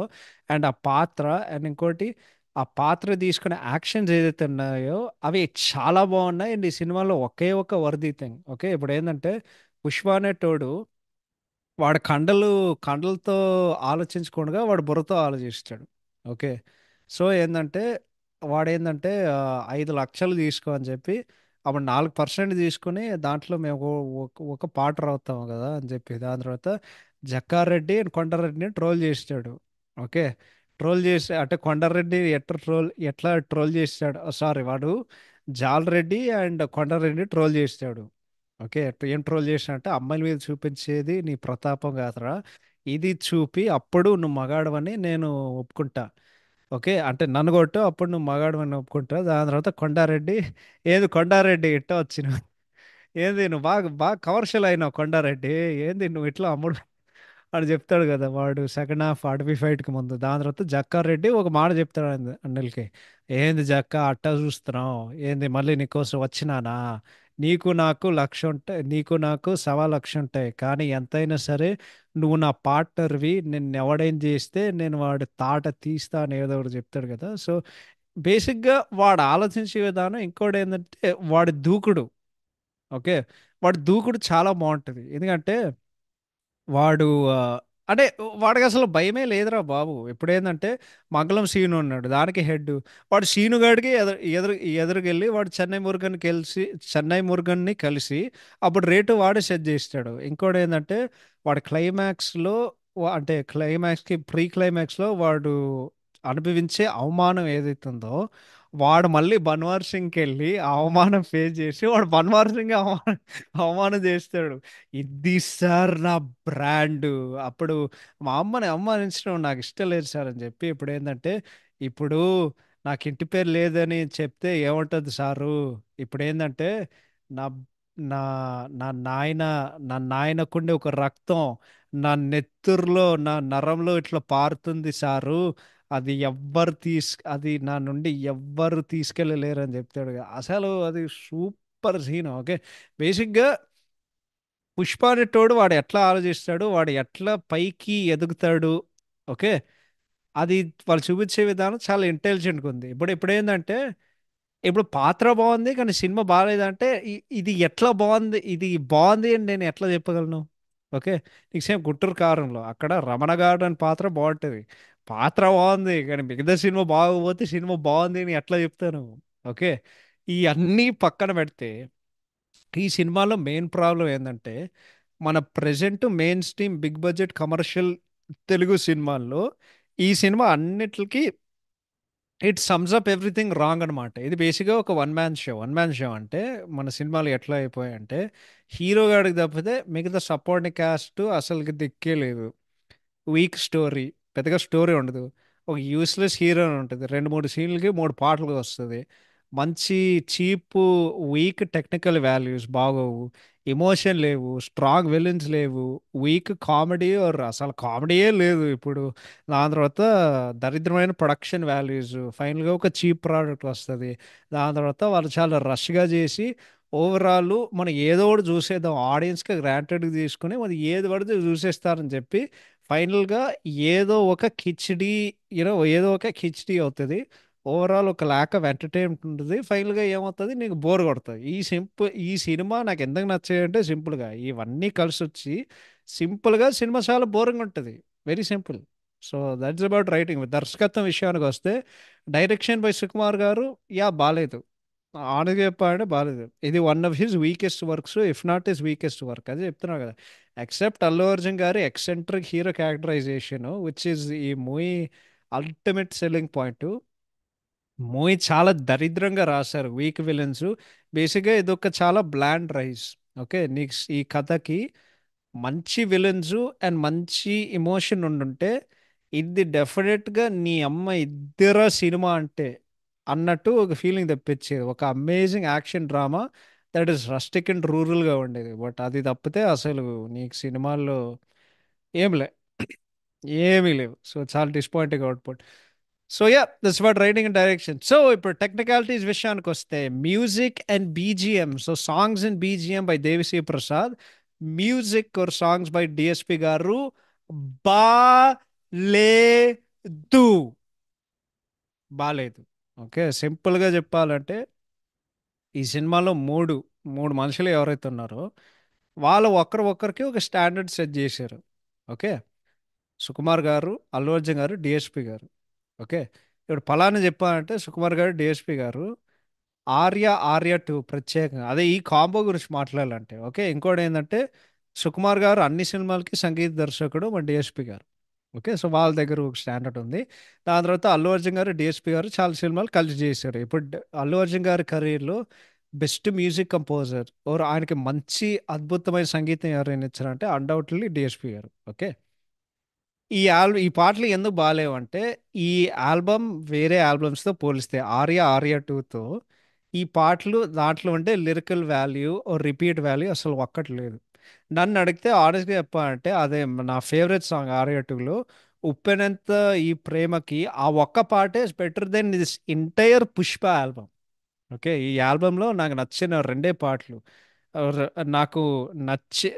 అండ్ ఆ పాత్ర, అండ్ ఇంకోటి ఆ పాత్ర తీసుకునే యాక్షన్స్ ఏదైతే ఉన్నాయో అవి చాలా బాగున్నాయి. అండ్ ఈ సినిమాలో ఒకే ఒక వర్ది థింగ్, ఓకే, ఇప్పుడు ఏంటంటే పుష్ప అనేటోడు వాడు కండలతో ఆలోచించకుండా వాడు బుర్రతో ఆలోచిస్తాడు. ఓకే. సో ఏంటంటే వాడేంటంటే 5 లక్షలు తీసుకో అని చెప్పి, అప్పుడు 4% తీసుకుని దాంట్లో మేము ఒక పాట రావుతాం కదా అని చెప్పి, దాని తర్వాత జక్కారెడ్డి అండ్ కొండారెడ్డిని ట్రోల్ చేసాడు. ఓకే. ట్రోల్ చేసి అంటే కొండారెడ్డి ఎట్లా ట్రోల్ చేసాడు, సారీ, వాడు జాలరెడ్డి అండ్ కొండారెడ్డిని ట్రోల్ చేసాడు. ఓకే. ఏం ట్రోల్ చేసినంటే, అమ్మాయిల మీద చూపించేది నీ ప్రతాపం కాదురా, ఇది చూపి అప్పుడు నువ్వు మగాడవని నేను ఒప్పుకుంటా. ఓకే. అంటే నన్ను కొట్టు అప్పుడు నువ్వు మగాడవని ఒప్పుకుంటా. దాని తర్వాత కొండారెడ్డి, ఏది కొండారెడ్డి ఇట్ట వచ్చిన, ఏంది నువ్వు బాగా బాగా కమర్షియల్ అయినావు కొండారెడ్డి, ఏంది నువ్వు ఇట్లా అమ్ముడు అని చెప్తాడు కదా వాడు సెకండ్ హాఫ్ అడవి ఫైట్కి ముందు. దాని తర్వాత జక్కారెడ్డి ఒక మాట చెప్తాడు అనిల్కి, ఏంది జక్క అట్టా చూస్తున్నావు, ఏంది మళ్ళీ నీకోసం వచ్చినానా, నీకు నాకు 1.25 లక్ష ఉంటాయి, కానీ ఎంతైనా సరే నువ్వు నా పార్ట్నర్వి, నిన్ను ఎవడేం చేస్తే నేను వాడి తాట తీస్తా అని ఏదో ఒకటి చెప్తాడు కదా. సో బేసిక్గా వాడు ఆలోచించే విధానం, ఇంకోటి ఏంటంటే వాడి దూకుడు. ఓకే. వాడి దూకుడు చాలా బాగుంటుంది, ఎందుకంటే వాడు అంటే వాడికి అసలు భయమే లేదురా బాబు. ఇప్పుడేందంటే మంగళం సీను ఉన్నాడు, దానికి హెడ్, వాడు సీనుగాడికి ఎదురుకెళ్ళి వాడు చెన్నై మురుగన్ని కలిసి అప్పుడు రేటు వాడే సెట్ చేస్తాడు. ఇంకోటి ఏంటంటే వాడు క్లైమాక్స్లో, అంటే ప్రీ క్లైమాక్స్లో వాడు అనుభవించే అవమానం ఏదైతుందో, వాడు మళ్ళీ బన్వార్ సింగ్కి వెళ్ళి ఆ అవమానం ఫేస్ చేసి వాడు బన్వార్ సింగ్ అవమానం చేస్తాడు. ఇది సార్ నా బ్రాండ్. అప్పుడు మా అమ్మని అవమానించడం నాకు ఇష్టం లేదు సార్ అని చెప్పి, ఇప్పుడు ఏంటంటే ఇప్పుడు నాకు ఇంటి పేరు లేదని చెప్తే ఏముంటుంది సారు, ఇప్పుడు ఏంటంటే నా నా నా నాయన నా నాయనకుండే ఒక రక్తం నా నెత్తురులో నా నరంలో ఇట్లా పారుతుంది సారు, అది నా నుండి ఎవ్వరు తీసుకెళ్ళలేరు అని చెప్తాడు. అసలు అది సూపర్ సీన్. ఓకే. బేసిక్గా పుష్ప అనేటోడు వాడు ఎట్లా ఆలోచిస్తాడు, వాడు ఎట్లా పైకి ఎదుగుతాడు. ఓకే. అది వాళ్ళు చూపించే విధానం చాలా ఇంటెలిజెంట్గా ఉంది. ఇప్పుడు ఏంటంటే ఇప్పుడు పాత్ర బాగుంది కానీ సినిమా బాగాలేదంటే ఇది ఎట్లా బాగుంది, ఇది బాగుంది అని నేను ఎట్లా చెప్పగలను. ఓకే. నీకు సేమ్ గుంటూరు కారంలో అక్కడ రమణ గార్డెన్ పాత్ర బాగుంటుంది, పాత్ర బాగుంది కానీ మిగతా సినిమా బాగోపోతే సినిమా బాగుంది అని ఎట్లా చెప్తాను. ఓకే. ఈ అన్నీ పక్కన పెడితే ఈ సినిమాలో మెయిన్ ప్రాబ్లం ఏంటంటే, మన present mainstream big budget commercial Telugu సినిమాల్లో ఈ సినిమా అన్నిటికీ it sums up everything wrong అనమాట. ఇది బేసిక్గా ఒక వన్ మ్యాన్ షో అంటే మన సినిమాలు ఎట్లా అయిపోయాయంటే, హీరో గాడికి తప్పితే మిగతా సపోర్టింగ్ క్యాస్ట్ అసలుకి దిక్కే లేదు. వీక్ స్టోరీ, పెద్దగా స్టోరీ ఉండదు, ఒక యూస్లెస్ హీరో ఉంటుంది, 2 3 సీన్లకి 3 పాటలు వస్తుంది, మంచి చీప్, వీక్ టెక్నికల్ వాల్యూస్ బాగోవు, ఎమోషన్ లేవు, స్ట్రాంగ్ విలన్స్ లేవు, వీక్ కామెడీ ఆర్ అసలు కామెడీయే లేదు ఇప్పుడు. దాని తర్వాత దరిద్రమైన ప్రొడక్షన్ వాల్యూస్, ఫైనల్గా ఒక చీప్ ప్రోడక్ట్ వస్తుంది. దాని తర్వాత వాళ్ళు చాలా రష్గా చేసి ఓవరాల్ మనం ఏదో ఒకటి చూసేద్దాం ఆడియన్స్కి గ్రాంటెడ్గా తీసుకుని మరి ఏది పడితే చూసేస్తారని చెప్పి ఫైనల్గా ఏదో ఒక కిచిడి అవుతుంది. ఓవరాల్ ఒక ల్యాక్ ఆఫ్ ఎంటర్టైన్మెంట్ ఉంటుంది. ఫైనల్గా ఏమవుతుంది, నీకు బోర్ కొడుతుంది. ఈ సినిమా నాకు ఎందుకు నచ్చాయంటే సింపుల్గా ఇవన్నీ కలిసి వచ్చి సింపుల్గా సినిమా చాలా బోరింగ్ ఉంటుంది. Very simple. So that's about writing. దర్శకత్వం విషయానికి వస్తే డైరెక్షన్ బై సుకుమార్ గారు, బాలేదు, ఆనగా చెప్పాలంటే బాలేదు. ఇది one of his weakest works, if not his weakest work, అదే చెప్తున్నా కదా. ఎక్సెప్ట్ అల్లు అర్జున్ గారి eccentric hero characterization which is ఈ movie ultimate selling point. Movie చాలా దరిద్రంగా రాశారు, వీక్ విలన్స్. బేసిక్గా ఇది ఒక చాలా బ్లాండ్ రైస్. ఓకే. నీకు ఈ కథకి మంచి విలన్స్ అండ్ మంచి ఎమోషన్ ఉండుంటే ఇది డెఫినెట్గా నీ అమ్మ ఇద్దర సినిమా అంటే అన్నట్టు ఒక ఫీలింగ్ తెప్పించేది. ఒక amazing action drama that is rustic and రూరల్గా ఉండేది. బట్ అది తప్పితే అసలు నీకు సినిమాల్లో ఏం లే, ఏమీ లేవు. సో చాలా disappointing output. So ya, this what writing and direction. So ఇప్పుడు టెక్నికాలిటీస్ విషయానికి వస్తే music and BGM. So songs and BGM by Devi Sri Prasad, music or songs by DSP గారు. బాలేదు, బాలేదు. ఓకే, సింపుల్గా చెప్పాలంటే ఈ సినిమాలో మూడు మూడు మనుషులు ఎవరైతే ఉన్నారో వాళ్ళు ఒకరు ఒకరికి ఒక స్టాండర్డ్ సెట్ చేశారు. ఓకే, సుకుమార్ గారు, అల్లు అర్జున్ గారు, డిఎస్పి గారు. ఓకే, ఇప్పుడు పలానా చెప్పాలంటే సుకుమార్ గారు, డిఎస్పి గారు, ఆర్య, ఆర్య టూ ప్రత్యేకంగా అదే ఈ కాంబో గురించి మాట్లాడాలంటే. ఓకే, ఇంకోటి ఏంటంటే సుకుమార్ గారు అన్ని సినిమాలకి సంగీత దర్శకుడు, మన డిఎస్పి గారు. ఓకే, సో వాళ్ళ దగ్గర ఒక స్టాండర్డ్ ఉంది. దాని తర్వాత అల్లు అర్జున్ గారు, డిఎస్పి గారు చాలా సినిమాలు కలిసి చేశారు. ఇప్పుడు అల్లు అర్జున్ గారి కెరీర్లో బెస్ట్ మ్యూజిక్ కంపోజర్ ఓర్ ఆయనకి మంచి అద్భుతమైన సంగీతం ఎవరైనా ఇచ్చారంటే అన్డౌట్లీ డిఎస్పి గారు. ఓకే, ఈ పాటలు ఎందుకు బాగాలేవంటే ఈ ఆల్బమ్ వేరే ఆల్బమ్స్తో పోలిస్తే ఆర్య, ఆర్య టూతో ఈ పాటలు దాంట్లో ఉండే లిరికల్ వాల్యూ రిపీట్ వాల్యూ అసలు ఒక్కటి లేదు. నన్ను అడిగితే ఆనెస్ట్గా చెప్పాలంటే అదే నా ఫేవరెట్ సాంగ్ ఆర్య టూలో ఉప్పెనంత ఈ ప్రేమకి ఆ ఒక్క పాటే better than this entire Pushpa album. Okay, ఈ ఆల్బంలో నాకు నచ్చిన రెండే పాటలు,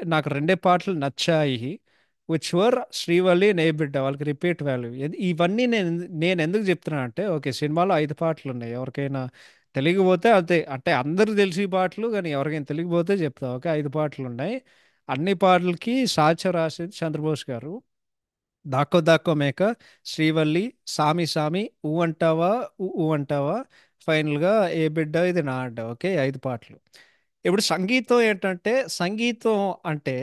నాకు రెండే పాటలు నచ్చాయి, విచ్ వర్ శ్రీవల్లి, నే బిడ్డ. వాళ్ళకి రిపీట్ వాల్యూ. ఇవన్నీ నేను ఎందుకు చెప్తున్నా అంటే ఓకే, సినిమాలో 5 పాటలు ఉన్నాయి. ఎవరికైనా తెలియకపోతే అంతే, అంటే అందరూ తెలిసి పాటలు కానీ ఎవరికైనా తెలియకపోతే చెప్తా. ఓకే, 5 పాటలు ఉన్నాయి. అన్ని పాటలకి సాహిత్యం రాసేది చంద్రబోస్ గారు. దాక్కో దాక్కో మేక, శ్రీవల్లి, సామి సామి, ఊ అంటావా, ఊ ఊ అంటావా, ఫైనల్గా ఏ బిడ్డ ఇది నా అడ్డ. ఓకే, 5 పాటలు. ఇప్పుడు సంగీతం ఏంటంటే, సంగీతం అంటే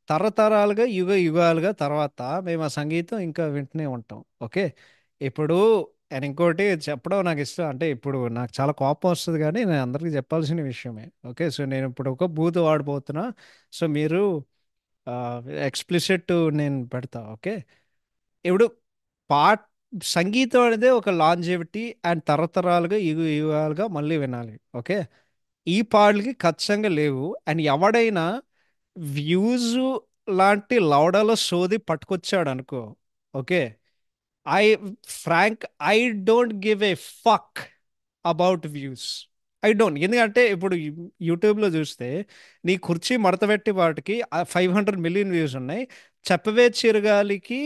తరతరాలుగా యుగ యుగాలుగా తర్వాత మేము ఆ సంగీతం ఇంకా వింటూనే ఉంటాం. ఓకే, ఇప్పుడు నేను ఇంకోటి చెప్పడం నాకు ఇష్టం. అంటే ఇప్పుడు నాకు చాలా కోపం వస్తుంది కానీ నేను అందరికీ చెప్పాల్సిన విషయమే. ఓకే, సో నేను ఇప్పుడు ఒక బూత్ వాడబోతున్నా. సో మీరు ఎక్స్ప్లిసిట్ నేను పెడతా. ఓకే, ఇప్పుడు పాట్ సంగీతం అనేది ఒక లాంజెవిటీ అండ్ తరతరాలుగా యుగ యుగాలుగా మళ్ళీ వినాలి. ఓకే, ఈ పాటలకి ఖచ్చితంగా లేవు. అండ్ ఎవడైనా వ్యూస్ లాంటి లౌడాలో సోది పట్టుకొచ్చాడు అనుకో. Okay, I frank I don't give a fuck about views. I don't. ఎందుకంటే ఇప్పుడు యూట్యూబ్లో చూస్తే నీ కుర్చీ మడతపెట్టి వాటికి 500 మిలియన్ వ్యూస్ ఉన్నాయి. చెప్పవే చిరగాలికి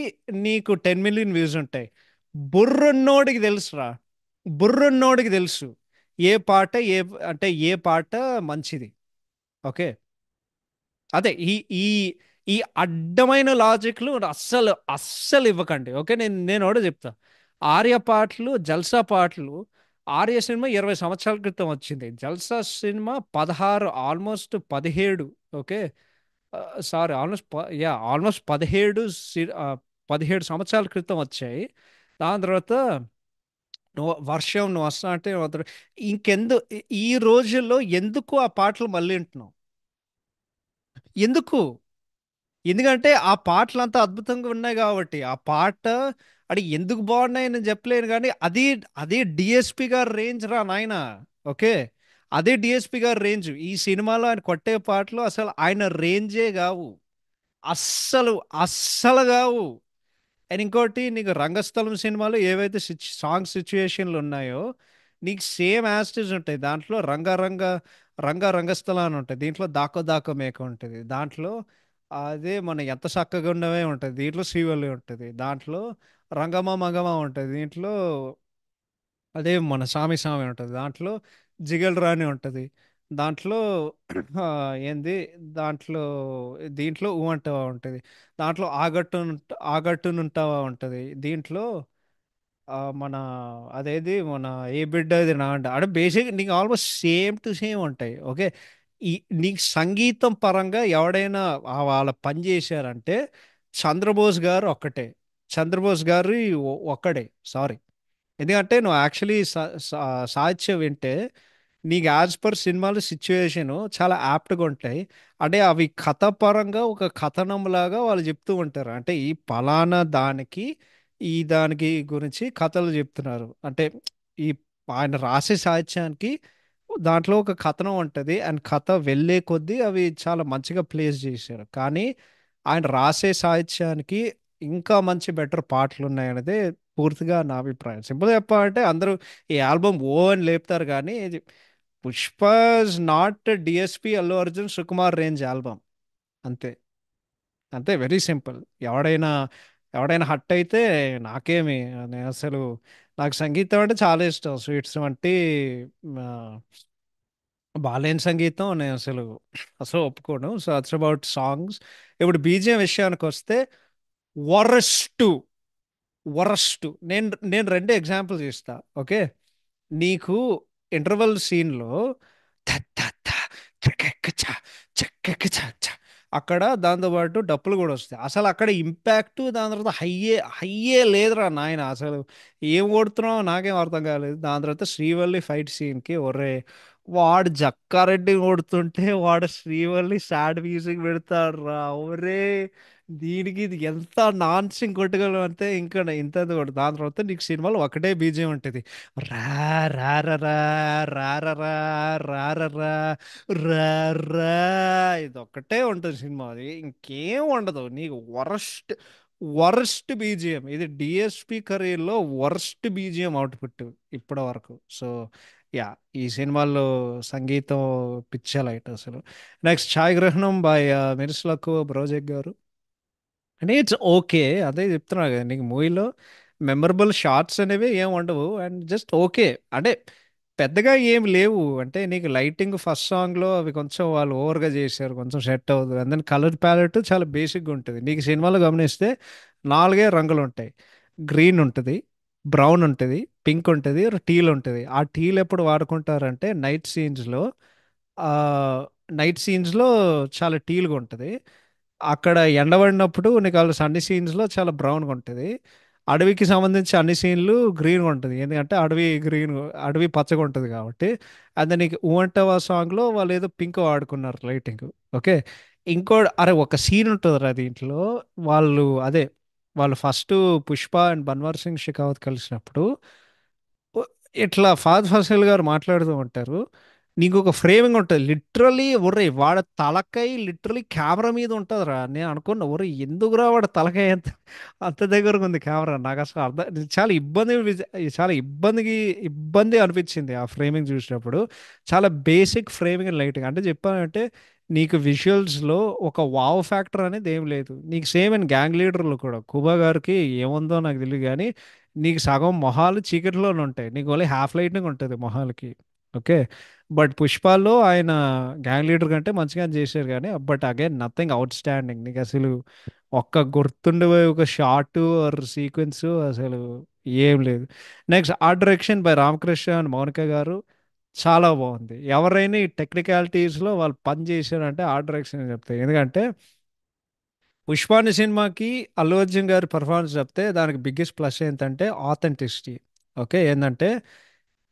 నీకు 10 మిలియన్ వ్యూస్ ఉంటాయి. బుర్రున్నోడికి తెలుసురా, బుర్రున్నోడికి తెలుసు ఏ పాట అంటే ఏ పాట మంచిది. ఓకే, అదే ఈ ఈ ఈ అడ్డమైన లాజిక్లు అస్సలు అస్సలు ఇవ్వకండి. ఓకే, నేను కూడా చెప్తా. ఆర్య పాటలు, జల్సా పాటలు. ఆర్య సినిమా 20 సంవత్సరాల క్రితం వచ్చింది. జల్సా సినిమా 16, ఆల్మోస్ట్ 17. ఓకే, సారీ, ఆల్మోస్ట్ 17 సంవత్సరాల క్రితం వచ్చాయి. దాని తర్వాత నువ్వు వస్తా అంటే ఈ రోజుల్లో ఎందుకు ఆ పాటలు మళ్ళీ వింటున్నావు? ఎందుకు? ఎందుకంటే ఆ పాటలు అంత అద్భుతంగా ఉన్నాయి కాబట్టి. ఆ పాట అది ఎందుకు బాగున్నాయి నేను చెప్పలేను కానీ అది అదే డిఎస్పి గారి రేంజ్ రా నాయన. ఓకే, అదే డిఎస్పి గారి రేంజ్. ఈ సినిమాలో ఆయన కొట్టే పాటలు అసలు ఆయన రేంజే కావు. అస్సలు అస్సలు కావు. అండ్ ఇంకోటి, నీకు రంగస్థలం సినిమాలో ఏవైతే సాంగ్ సిచ్యుయేషన్లు ఉన్నాయో నీకు సేమ్ యాస్టేజ్ ఉంటాయి. దాంట్లో రంగస్థలం అని ఉంటుంది, దీంట్లో దాకో దాకో మేక ఉంటుంది, దాంట్లో అదే మన ఎంత చక్కగా ఉన్నవే ఉంటుంది, దీంట్లో శ్రీవల్లి ఉంటుంది, దాంట్లో రంగమ మగమ ఉంటుంది, దీంట్లో అదే మన సామి సామి ఉంటుంది, దాంట్లో జిగల్ రాణి ఉంటుంది, దాంట్లో ఆ, ఏంది, దాంట్లో దీంట్లో ఊ అంటావా ఉంటుంది, దాంట్లో ఆగట్టునుంటావా ఉంటుంది, దీంట్లో మన అదేది మన ఏ బిడ్డ ఇది నా అంట అంటే బేసిక్ నీకు ఆల్మోస్ట్ సేమ్ టు సేమ్ ఉంటాయి. ఓకే, ఈ నీకు సంగీతం పరంగా ఎవడైనా వాళ్ళ పని చేశారంటే చంద్రబోస్ గారు ఒక్కటే. చంద్రబోస్ గారు ఒక్కడే. సారీ, ఎందుకంటే నువ్వు యాక్చువల్లీ సాహిత్యం వింటే నీకు యాజ్ పర్ సినిమాల సిచ్యువేషన్ చాలా యాప్ట్గా ఉంటాయి. అంటే అవి కథ పరంగా ఒక కథనం లాగా వాళ్ళు చెప్తూ ఉంటారు. అంటే ఈ పలానా దానికి ఈ దానికి గురించి కథలు చెప్తున్నారు. అంటే ఈ ఆయన రాసే సాహిత్యానికి దాంట్లో ఒక కథనం ఉంటుంది, అండ్ కథ వెళ్ళే కొద్దీ అవి చాలా మంచిగా ప్లేస్ చేశారు. కానీ ఆయన రాసే సాహిత్యానికి ఇంకా మంచి బెటర్ పాటలు ఉన్నాయనేదే పూర్తిగా నా అభిప్రాయం. సింపుల్ చెప్పాలంటే అందరూ ఈ ఆల్బమ్ ఓ అని లేపుతారు, కానీ ఇది Pushpa not DSP Allu Arjun Sukumar range album. అంతే. అంతే, వెరీ సింపుల్. ఎవడైనా ఎవడైనా హట్ అయితే నాకేమి, నేను అసలు నాకు సంగీతం అంటే చాలా ఇష్టం. స్వీట్స్ వంటి ఆ, బాలేని సంగీతం నేను అసలు అసలు ఒప్పుకోను. So అట్స్ about songs. ఇప్పుడు బీజిఎం విషయానికి వస్తే వరస్ట్ వరస్ట్, నేను రెండు ఎగ్జాంపుల్స్ ఇస్తా. ఓకే, నీకు ఇంటర్వెల్ సీన్లో అక్కడ దాంతోపాటు డప్పులు కూడా వస్తాయి. అసలు అక్కడ ఇంపాక్ట్, దాని తర్వాత హయ్యే హయ్యే లేదురా నాయన. అసలు ఏం కొడుతున్నావు నాకేం అర్థం కాలేదు. దాని తర్వాత శ్రీవల్లి ఫైట్ సీన్కి ఒరే, వాడు జక్కారెడ్డి కొడుతుంటే వాడు శ్రీవల్లి సాడ్ మ్యూజిక్ పెడతాడు రా ఒరే. దీనికి ఇది ఎంత నాన్ సింగ్ కొట్టగలం అంటే ఇంకా ఇంత కూడా. దాని తర్వాత నీకు సినిమాలో ఒకటే బీజియం ఉంటుంది, రా రారరా రారరా రారరా రా రా. ఇది ఒక్కటే ఉంటుంది సినిమా, అది ఇంకేం ఉండదు నీకు. వరస్ట్ బీజిఎం ఇది, డిఎస్పి కెరీర్లో వరస్ట్ బీజిఎం అవుట్పుట్ ఇప్పటి వరకు. సో యా, ఈ సినిమాల్లో సంగీతం పిచ్చలైట్ అసలు. నెక్స్ట్ ఛాయాగ్రహణం బై మెరిస్లకు బ్రోజెక్ గారు. అంటే ఇట్స్ ఓకే, అదే చెప్తున్నా కదా నీకు. మూవీలో మెమరబుల్ షార్ట్స్ అనేవి ఏం ఉండవు, అండ్ జస్ట్ ఓకే. అంటే పెద్దగా ఏం లేవు. అంటే నీకు లైటింగ్ ఫస్ట్ సాంగ్లో అవి కొంచెం వాళ్ళు ఓవర్గా చేశారు, కొంచెం సెట్ అవ్వదు. అండ్ దెన్ కలర్ ప్యాలెట్ చాలా బేసిక్గా ఉంటుంది. నీకు సినిమాలో గమనిస్తే నాలుగే రంగులు ఉంటాయి. గ్రీన్ ఉంటుంది, బ్రౌన్ ఉంటుంది, పింక్ ఉంటుంది, టీల్ ఉంటుంది. ఆ టీల్ ఎప్పుడు వాడుకుంటారంటే నైట్ సీన్స్లో చాలా టీల్గా ఉంటుంది. అక్కడ ఎండబడినప్పుడు నీకు వాళ్ళు అన్ని సీన్స్లో చాలా బ్రౌన్గా ఉంటుంది. అడవికి సంబంధించి అన్ని సీన్లు గ్రీన్గా ఉంటుంది, ఎందుకంటే అడవి పచ్చగా ఉంటుంది కాబట్టి. అదే నీకు ఊంటవా సాంగ్లో వాళ్ళు ఏదో పింక్ వాడుకున్నారు లైటింగ్. ఓకే, ఇంకో అరే ఒక సీన్ ఉంటుంది రా దీంట్లో. అదే వాళ్ళు ఫస్ట్ పుష్ప అండ్ బన్వర్ సింగ్ షెకావత్ కలిసినప్పుడు ఇట్లా ఫాద్ ఫసల్ గారు మాట్లాడుతూ ఉంటారు. నీకు ఒక ఫ్రేమింగ్ ఉంటుంది లిటరలీ. ఒర్రే వాడ తలకాయ లిటరలీ కెమెరా మీద ఉంటుంది రా. నేను అనుకున్నా ఒర్రే ఎందుకురా వాడు తలకాయ అంత అంత దగ్గరకు ఉంది కెమెరా. నాకు అసలు అర్థం, చాలా చాలా ఇబ్బంది అనిపించింది ఆ ఫ్రేమింగ్ చూసినప్పుడు. చాలా బేసిక్ ఫ్రేమింగ్ అండ్ లైటింగ్. అంటే చెప్పాలంటే నీకు విజువల్స్లో ఒక వావ్ ఫ్యాక్టర్ అనేది ఏం లేదు. నీకు సేమ్ అండ్ గ్యాంగ్ లీడర్లు కూడా కుబా గారికి ఏముందో నాకు తెలియదు, కానీ నీకు సగం మొహాలు చీకటిలోనే ఉంటాయి, నీకు ఓన్లీ హాఫ్ లైటింగ్ ఉంటుంది మొహాలకి. ఓకే, బట్ పుష్పాల్లో ఆయన గ్యాంగ్ లీడర్ కంటే మంచిగా చేశారు, కానీ but again nothing out standing. నీకు అసలు ఒక్క గుర్తుండిపోయే ఒక షార్ట్ ఆర్ సీక్వెన్స్ అసలు ఏం లేదు. Next art direction by Ramakrishna and Mounika గారు చాలా బాగుంది. ఎవరైనా ఈ టెక్నికాలిటీస్లో వాళ్ళు పని చేశారంటే ఆర్ట్ డైరెక్షన్ అని చెప్తాయి. ఎందుకంటే పుష్పాని సినిమాకి అల్లు అర్జున్ గారి పర్ఫార్మెన్స్ చెప్తే దానికి బిగ్గెస్ట్ ప్లస్ ఏంటంటే ఆథెంటిసిటీ. ఓకే, ఏంటంటే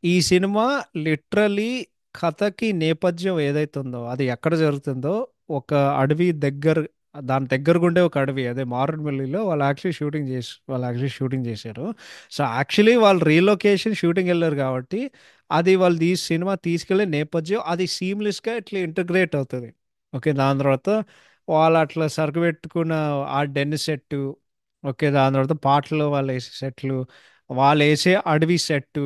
ఈ సినిమా లిటరలీ కథకి నేపథ్యం ఏదైతే ఉందో అది ఎక్కడ జరుగుతుందో ఒక అడవి దగ్గర, దాని దగ్గరగా ఉండే ఒక అడవి, అదే మారేడుమిల్లిలో వాళ్ళు యాక్చువల్లీ షూటింగ్ చేశారు. సో యాక్చువల్లీ వాళ్ళు రీలొకేషన్ షూటింగ్ వెళ్ళారు కాబట్టి అది వాళ్ళు సినిమా తీసుకెళ్లే నేపథ్యం అది సీమ్లెస్గా ఇట్లా ఇంటగ్రేట్ అవుతుంది. ఓకే, దాని తర్వాత వాళ్ళు అట్లా సరుకు పెట్టుకున్న ఆ డెన్ సెట్. ఓకే, దాని తర్వాత పాటలు వాళ్ళు వేసే సెట్లు, వాళ్ళు వేసే అడవి సెట్.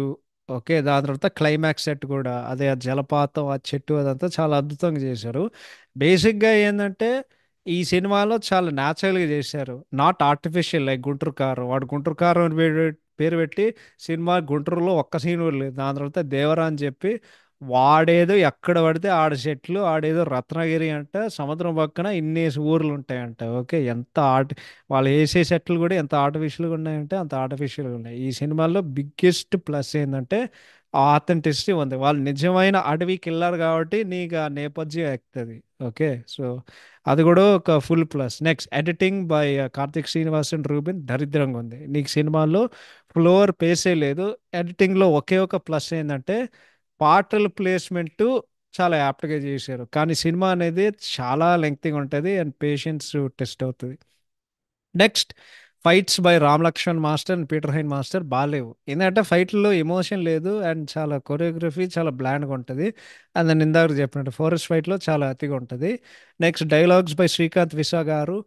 ఓకే, దాని తర్వాత క్లైమాక్స్ సెట్ కూడా అదే ఆ జలపాతం ఆ చెట్టు అదంతా చాలా అద్భుతంగా చేశారు. బేసిక్గా ఏంటంటే ఈ సినిమాలో చాలా న్యాచురల్గా చేశారు, not artificial. Like Guntur car, వాడు గుంటూరు కారు అని పేరు పెట్టి సినిమా గుంటూరులో ఒక్క సీన్ కూడా లేదు. దాని తర్వాత దేవరా అని చెప్పి వాడేదో ఎక్కడ పడితే ఆడ చెట్లు, ఆడేదో రత్నగిరి అంట సముద్రం పక్కన ఇన్నేసి ఊర్లు ఉంటాయంట. ఓకే, వాళ్ళు వేసే సెట్లు కూడా ఎంత ఆర్టిఫిషియల్గా ఉన్నాయంటే అంత ఆర్టిఫిషియల్గా ఉన్నాయి. ఈ సినిమాలో బిగ్గెస్ట్ ప్లస్ ఏంటంటే ఆథెంటిసిటీ ఉంది. వాళ్ళు నిజమైన అడవికి వెళ్ళారు కాబట్టి నీకు ఆ నేపథ్యం ఎక్కుతుంది. ఓకే, సో అది కూడా ఒక full plus. Next editing by Karthik Srinivasan Rubin దరిద్రంగా ఉంది. నీకు సినిమాలో ఫ్లోర్ పేసే లేదు. ఎడిటింగ్లో ఒకే ఒక ప్లస్ ఏంటంటే పాటల ప్లేస్మెంట్ చాలా యాప్ట్గా చేశారు, కానీ సినిమా అనేది చాలా లెంగ్తీగా ఉంటుంది అండ్ పేషెన్స్ టెస్ట్ అవుతుంది. Next fights by Ram Laxman master and Peter Hein master బాగాలేవు. ఎందుకంటే ఫైట్లలో ఎమోషన్ లేదు అండ్ చాలా కొరియోగ్రఫీ చాలా బ్లాండ్గా ఉంటుంది. అండ్ నేను ఇందాక చెప్పినట్టు ఫారెస్ట్ ఫైట్లో చాలా అతిగా ఉంటుంది. నెక్స్ట్ డైలాగ్స్ బై శ్రీకాంత్ విశా గారు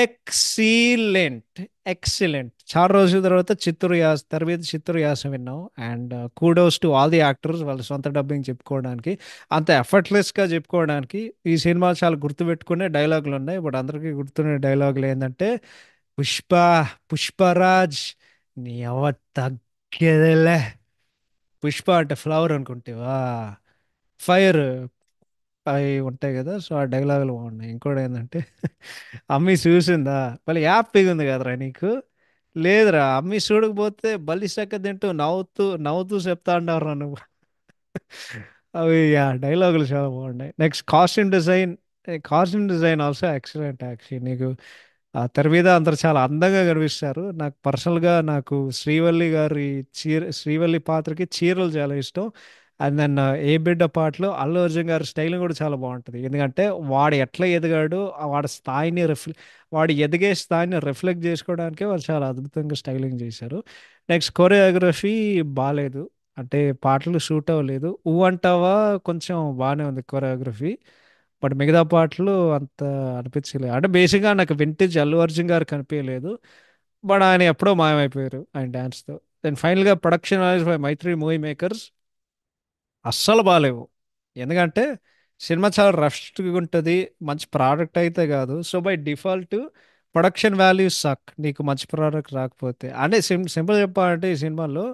ఎక్సీలెంట్, ఎక్సలెంట్. చాలా రోజుల తర్వాత చిత్తూరు యాస తెర మీద చిత్తూరు యాస విన్నాం. And kudos to all the actors వాళ్ళ సొంత డబ్బింగ్ చెప్పుకోవడానికి, అంత ఎఫర్ట్లెస్గా చెప్పుకోవడానికి ఈ సినిమా చాలా గుర్తుపెట్టుకునే డైలాగులు ఉన్నాయి. బట్ అందరికీ గుర్తున్న డైలాగులు ఏంటంటే పుష్ప, పుష్పరాజ్, నీ అవ్వ తగ్గేదేలే. పుష్ప అంటే ఫ్లవర్ అనుకుంటేవా, ఫైర్ అవి ఉంటాయి కదా. సో ఆ డైలాగులు బాగున్నాయి. ఇంకోటి ఏంటంటే అమ్మి చూసిందా, మళ్ళీ హ్యాపీగా ఉంది కదరా నీకు. లేదురా అమ్మి చూడకపోతే బల్లి సెక్క తింటూ నవ్వుతూ నవ్వుతూ చెప్తా అంటారు నువ్వు. అవి డైలాగులు చాలా బాగున్నాయి. Next costume design also excellent actually. నీకు ఆ తెర మీద అందరు చాలా అందంగా కనిపిస్తారు. నాకు పర్సనల్గా నాకు శ్రీవల్లి గారి శ్రీవల్లి పాత్రకి చీరలు చాలా ఇష్టం. అండ్ దెన్ ఏ బిడ్డ పాటలో అల్లు అర్జున్ గారి స్టైలింగ్ కూడా చాలా బాగుంటుంది. ఎందుకంటే వాడు ఎట్లా ఎదిగాడు, వాడి స్థాయిని వాడు ఎదిగే స్థాయిని రిఫ్లెక్ట్ చేసుకోవడానికే వాళ్ళు చాలా అద్భుతంగా స్టైలింగ్ చేశారు. నెక్స్ట్ కొరియోగ్రఫీ బాగాలేదు, అంటే పాటలు షూట్ అవ్వలేదు. ఊ అంటావా కొంచెం బాగానే ఉంది కొరియోగ్రఫీ. బట్ మిగతా పాటలు అంత అనిపించలేదు. అంటే బేసిక్గా నాకు వింటేజ్ అల్లు అర్జున్ గారు కనిపించలేదు. బట్ ఆయన ఎప్పుడో మాయమైపోయారు ఆయన డ్యాన్స్తో. దెన్ ఫైనల్గా production values by Mythri movie Makers అస్సలు బాగాలేవు. ఎందుకంటే సినిమా చాలా రష్గా ఉంటుంది, మంచి ప్రోడక్ట్ అయితే కాదు. So by default production values suck, నీకు మంచి ప్రోడక్ట్ రాకపోతే. అంటే సింపుల్ చెప్పాలంటే ఈ సినిమాలో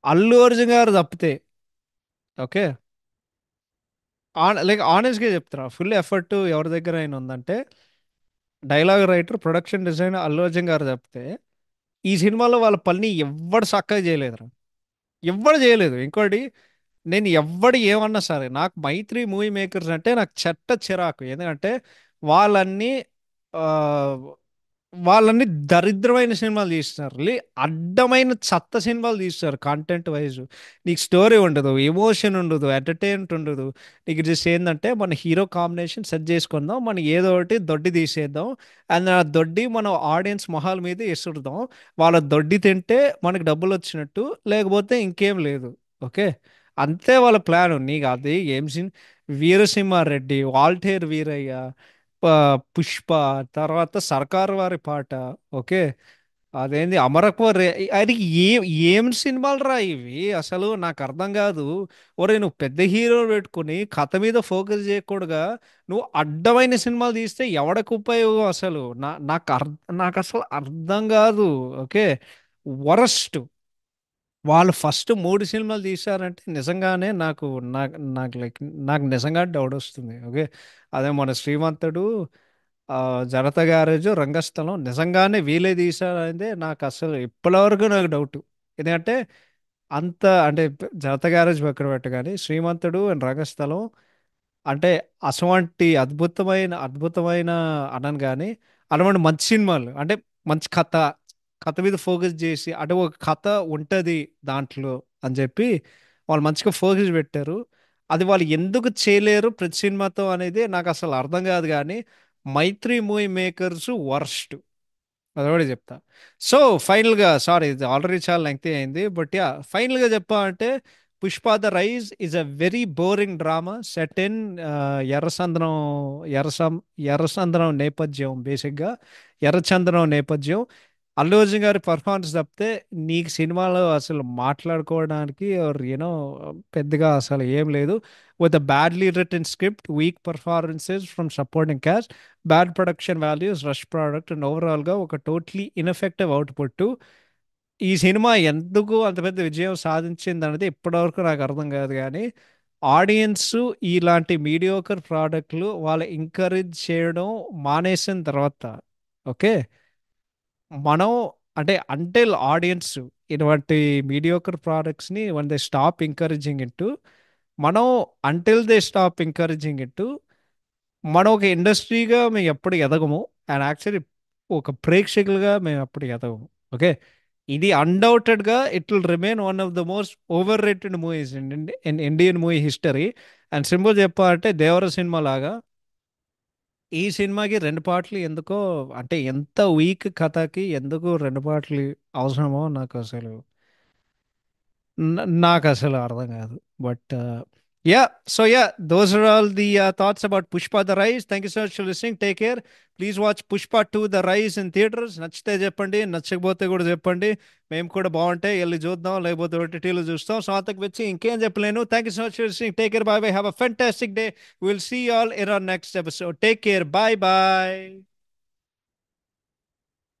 అల్లు అర్జున్ గారు తప్పితే, ఓకే, లైక్ ఆనెస్ట్గా చెప్తున్నా, ఫుల్ ఎఫర్ట్ ఎవరి దగ్గర అయినా ఉందంటే dialogue writer, production designer Allu Arjun గారు తప్పితే ఈ సినిమాలో వాళ్ళ పని ఎవ్వడు చక్కగా చేయలేదురా. ఎవ్వడు చేయలేదు. ఇంకోటి, నేను ఎవ్వడు ఏమన్నా సరే నాకు మైత్రి మూవీ మేకర్స్ అంటే నాకు చెట్ట చిరాకు. ఎందుకంటే వాళ్ళన్ని ఆ, వాళ్ళన్ని దరిద్రమైన సినిమాలు తీస్తున్నారు. అడ్డమైన చెత్త సినిమాలు తీస్తారు. కంటెంట్ వైజ్ నీకు స్టోరీ ఉండదు, ఎమోషన్ ఉండదు, ఎంటర్టైన్మెంట్ ఉండదు. నీకు జస్ట్ ఏంటంటే మన హీరో కాంబినేషన్ సెట్ చేసుకుందాం, మనం ఏదో ఒకటి దొడ్డి తీసేద్దాం, అండ్ ఆ దొడ్డి మనం ఆడియన్స్ మొహాల మీద ఎసురుదాం. వాళ్ళ దొడ్డి తింటే మనకి డబ్బులు వచ్చినట్టు, లేకపోతే ఇంకేం లేదు. ఓకే, అంతే వాళ్ళ ప్లాన్. నీకు అది ఏం వీరసింహారెడ్డి, వాల్టేర్ వీరయ్య, పుష్ప, తర్వాత సర్కార్ వారి పాట, ఓకే, అదేంది అమరకోర్, అది ఏ ఏం సినిమాలు రా ఇవి, అసలు నాకు అర్థం కాదు. ఒరే నువ్వు పెద్ద హీరో పెట్టుకుని కథ మీద ఫోకస్ చేయకూడగా నువ్వు అడ్డమైన సినిమాలు తీస్తే ఎవడకు ఉపయోగం అసలు. నాకు అసలు అర్థం కాదు. Okay, worst. వాళ్ళు ఫస్ట్ 3 సినిమాలు తీశారంటే నిజంగానే నాకు నాకు లైక్ నాకు నిజంగా డౌట్ వస్తుంది. ఓకే, అదే మన శ్రీమంతుడు, జనతా గ్యారేజ్, రంగస్థలం నిజంగానే వీలే తీశారంటే నాకు అసలు ఇప్పటివరకు నాకు డౌట్. ఎందుకంటే అంత అంటే జనతా గ్యారేజ్ పక్కన పెట్టు కానీ శ్రీమంతుడు అండ్ రంగస్థలం అంటే అటువంటి అద్భుతమైన అద్భుతమైన అనను కానీ అటువంటి మంచి సినిమాలు, అంటే మంచి కథ, కథ మీద ఫోకస్ చేసి అంటే ఒక కథ ఉంటుంది దాంట్లో అని చెప్పి వాళ్ళు మంచిగా ఫోకస్ పెట్టారు. అది వాళ్ళు ఎందుకు చేయలేరు ప్రతి సినిమాతో అనేది నాకు అసలు అర్థం కాదు. కానీ మైత్రి మూవీ మేకర్స్ వర్స్ట్, అది కూడా చెప్తా. సో ఫైనల్గా సారీ, ఇది ఆల్రెడీ చాలా లెంగ్తీ అయింది. బట్ ఫైనల్గా చెప్పాలంటే Pushpa the rise is a very boring drama set in ఎర్రచంద్రం, ఎర్రసం ఎర్రచంద్రం నేపథ్యం, బేసిక్గా ఎర్రచంద్రం నేపథ్యం. అల్లు అర్జున్ గారి పర్ఫార్మెన్స్ తప్పితే నీకు సినిమాలో అసలు మాట్లాడుకోవడానికి యూనో పెద్దగా అసలు ఏం లేదు. With a badly return script, week performances from supporting caste, bad production values, rush product, and ఓవరాల్గా ఒక టోటలీ ఇన్ఎఫెక్టివ్ అవుట్పుట్. ఈ సినిమా ఎందుకు అంత పెద్ద విజయం సాధించింది అనేది ఇప్పటివరకు నాకు అర్థం కాదు. కానీ ఆడియన్స్ ఇలాంటి మీడియోకర్ ప్రోడక్ట్లు వాళ్ళు ఎంకరేజ్ చేయడం మానేసిన తర్వాత, ఓకే, మనం అంటే అంటిల్ ఆడియన్స్ ఇటువంటి మీడియోకర్ ప్రోడక్ట్స్ని when they stop encouraging it, మనం until they stop encouraging it, మనం ఒక ఇండస్ట్రీగా మేము ఎప్పుడు ఎదగము. అండ్ యాక్చువల్లీ ఒక ప్రేక్షకులుగా మేము ఎప్పుడు ఎదగము. ఓకే, ఇది అన్డౌటెడ్గా it will remain one of the most overrated movies in Indian movie history. And simple చెప్పాలంటే దేవర సినిమా లాగా ఈ సినిమాకి 2 పార్ట్‌లు ఎందుకో అంటే ఎంత వీక్ కథకి ఎందుకు 2 పార్ట్‌లు అవసరమో నాకసలు నాకసలు అర్థం కాదు. But yeah! So yeah! Those are all the thoughts about 'Pushpa the rise'. Thank you so much for listening. Take care. Please watch 'Pushpa 2 the rise' in theatres. నచ్చితే చెప్పండి. నచ్చకపోతే కూడా చెప్పండి. మేము కూడా బావుంటే ఎళ్లి చూద్దాం. లేకపోతే ఓటీటీలో చూస్తాం. సో అంతకు మించి ఇంకేం చెప్పలేను. Thank you so much for listening. Take care. Bye bye. Have a fantastic day. Will see you all in our next episode. Take care. Bye by.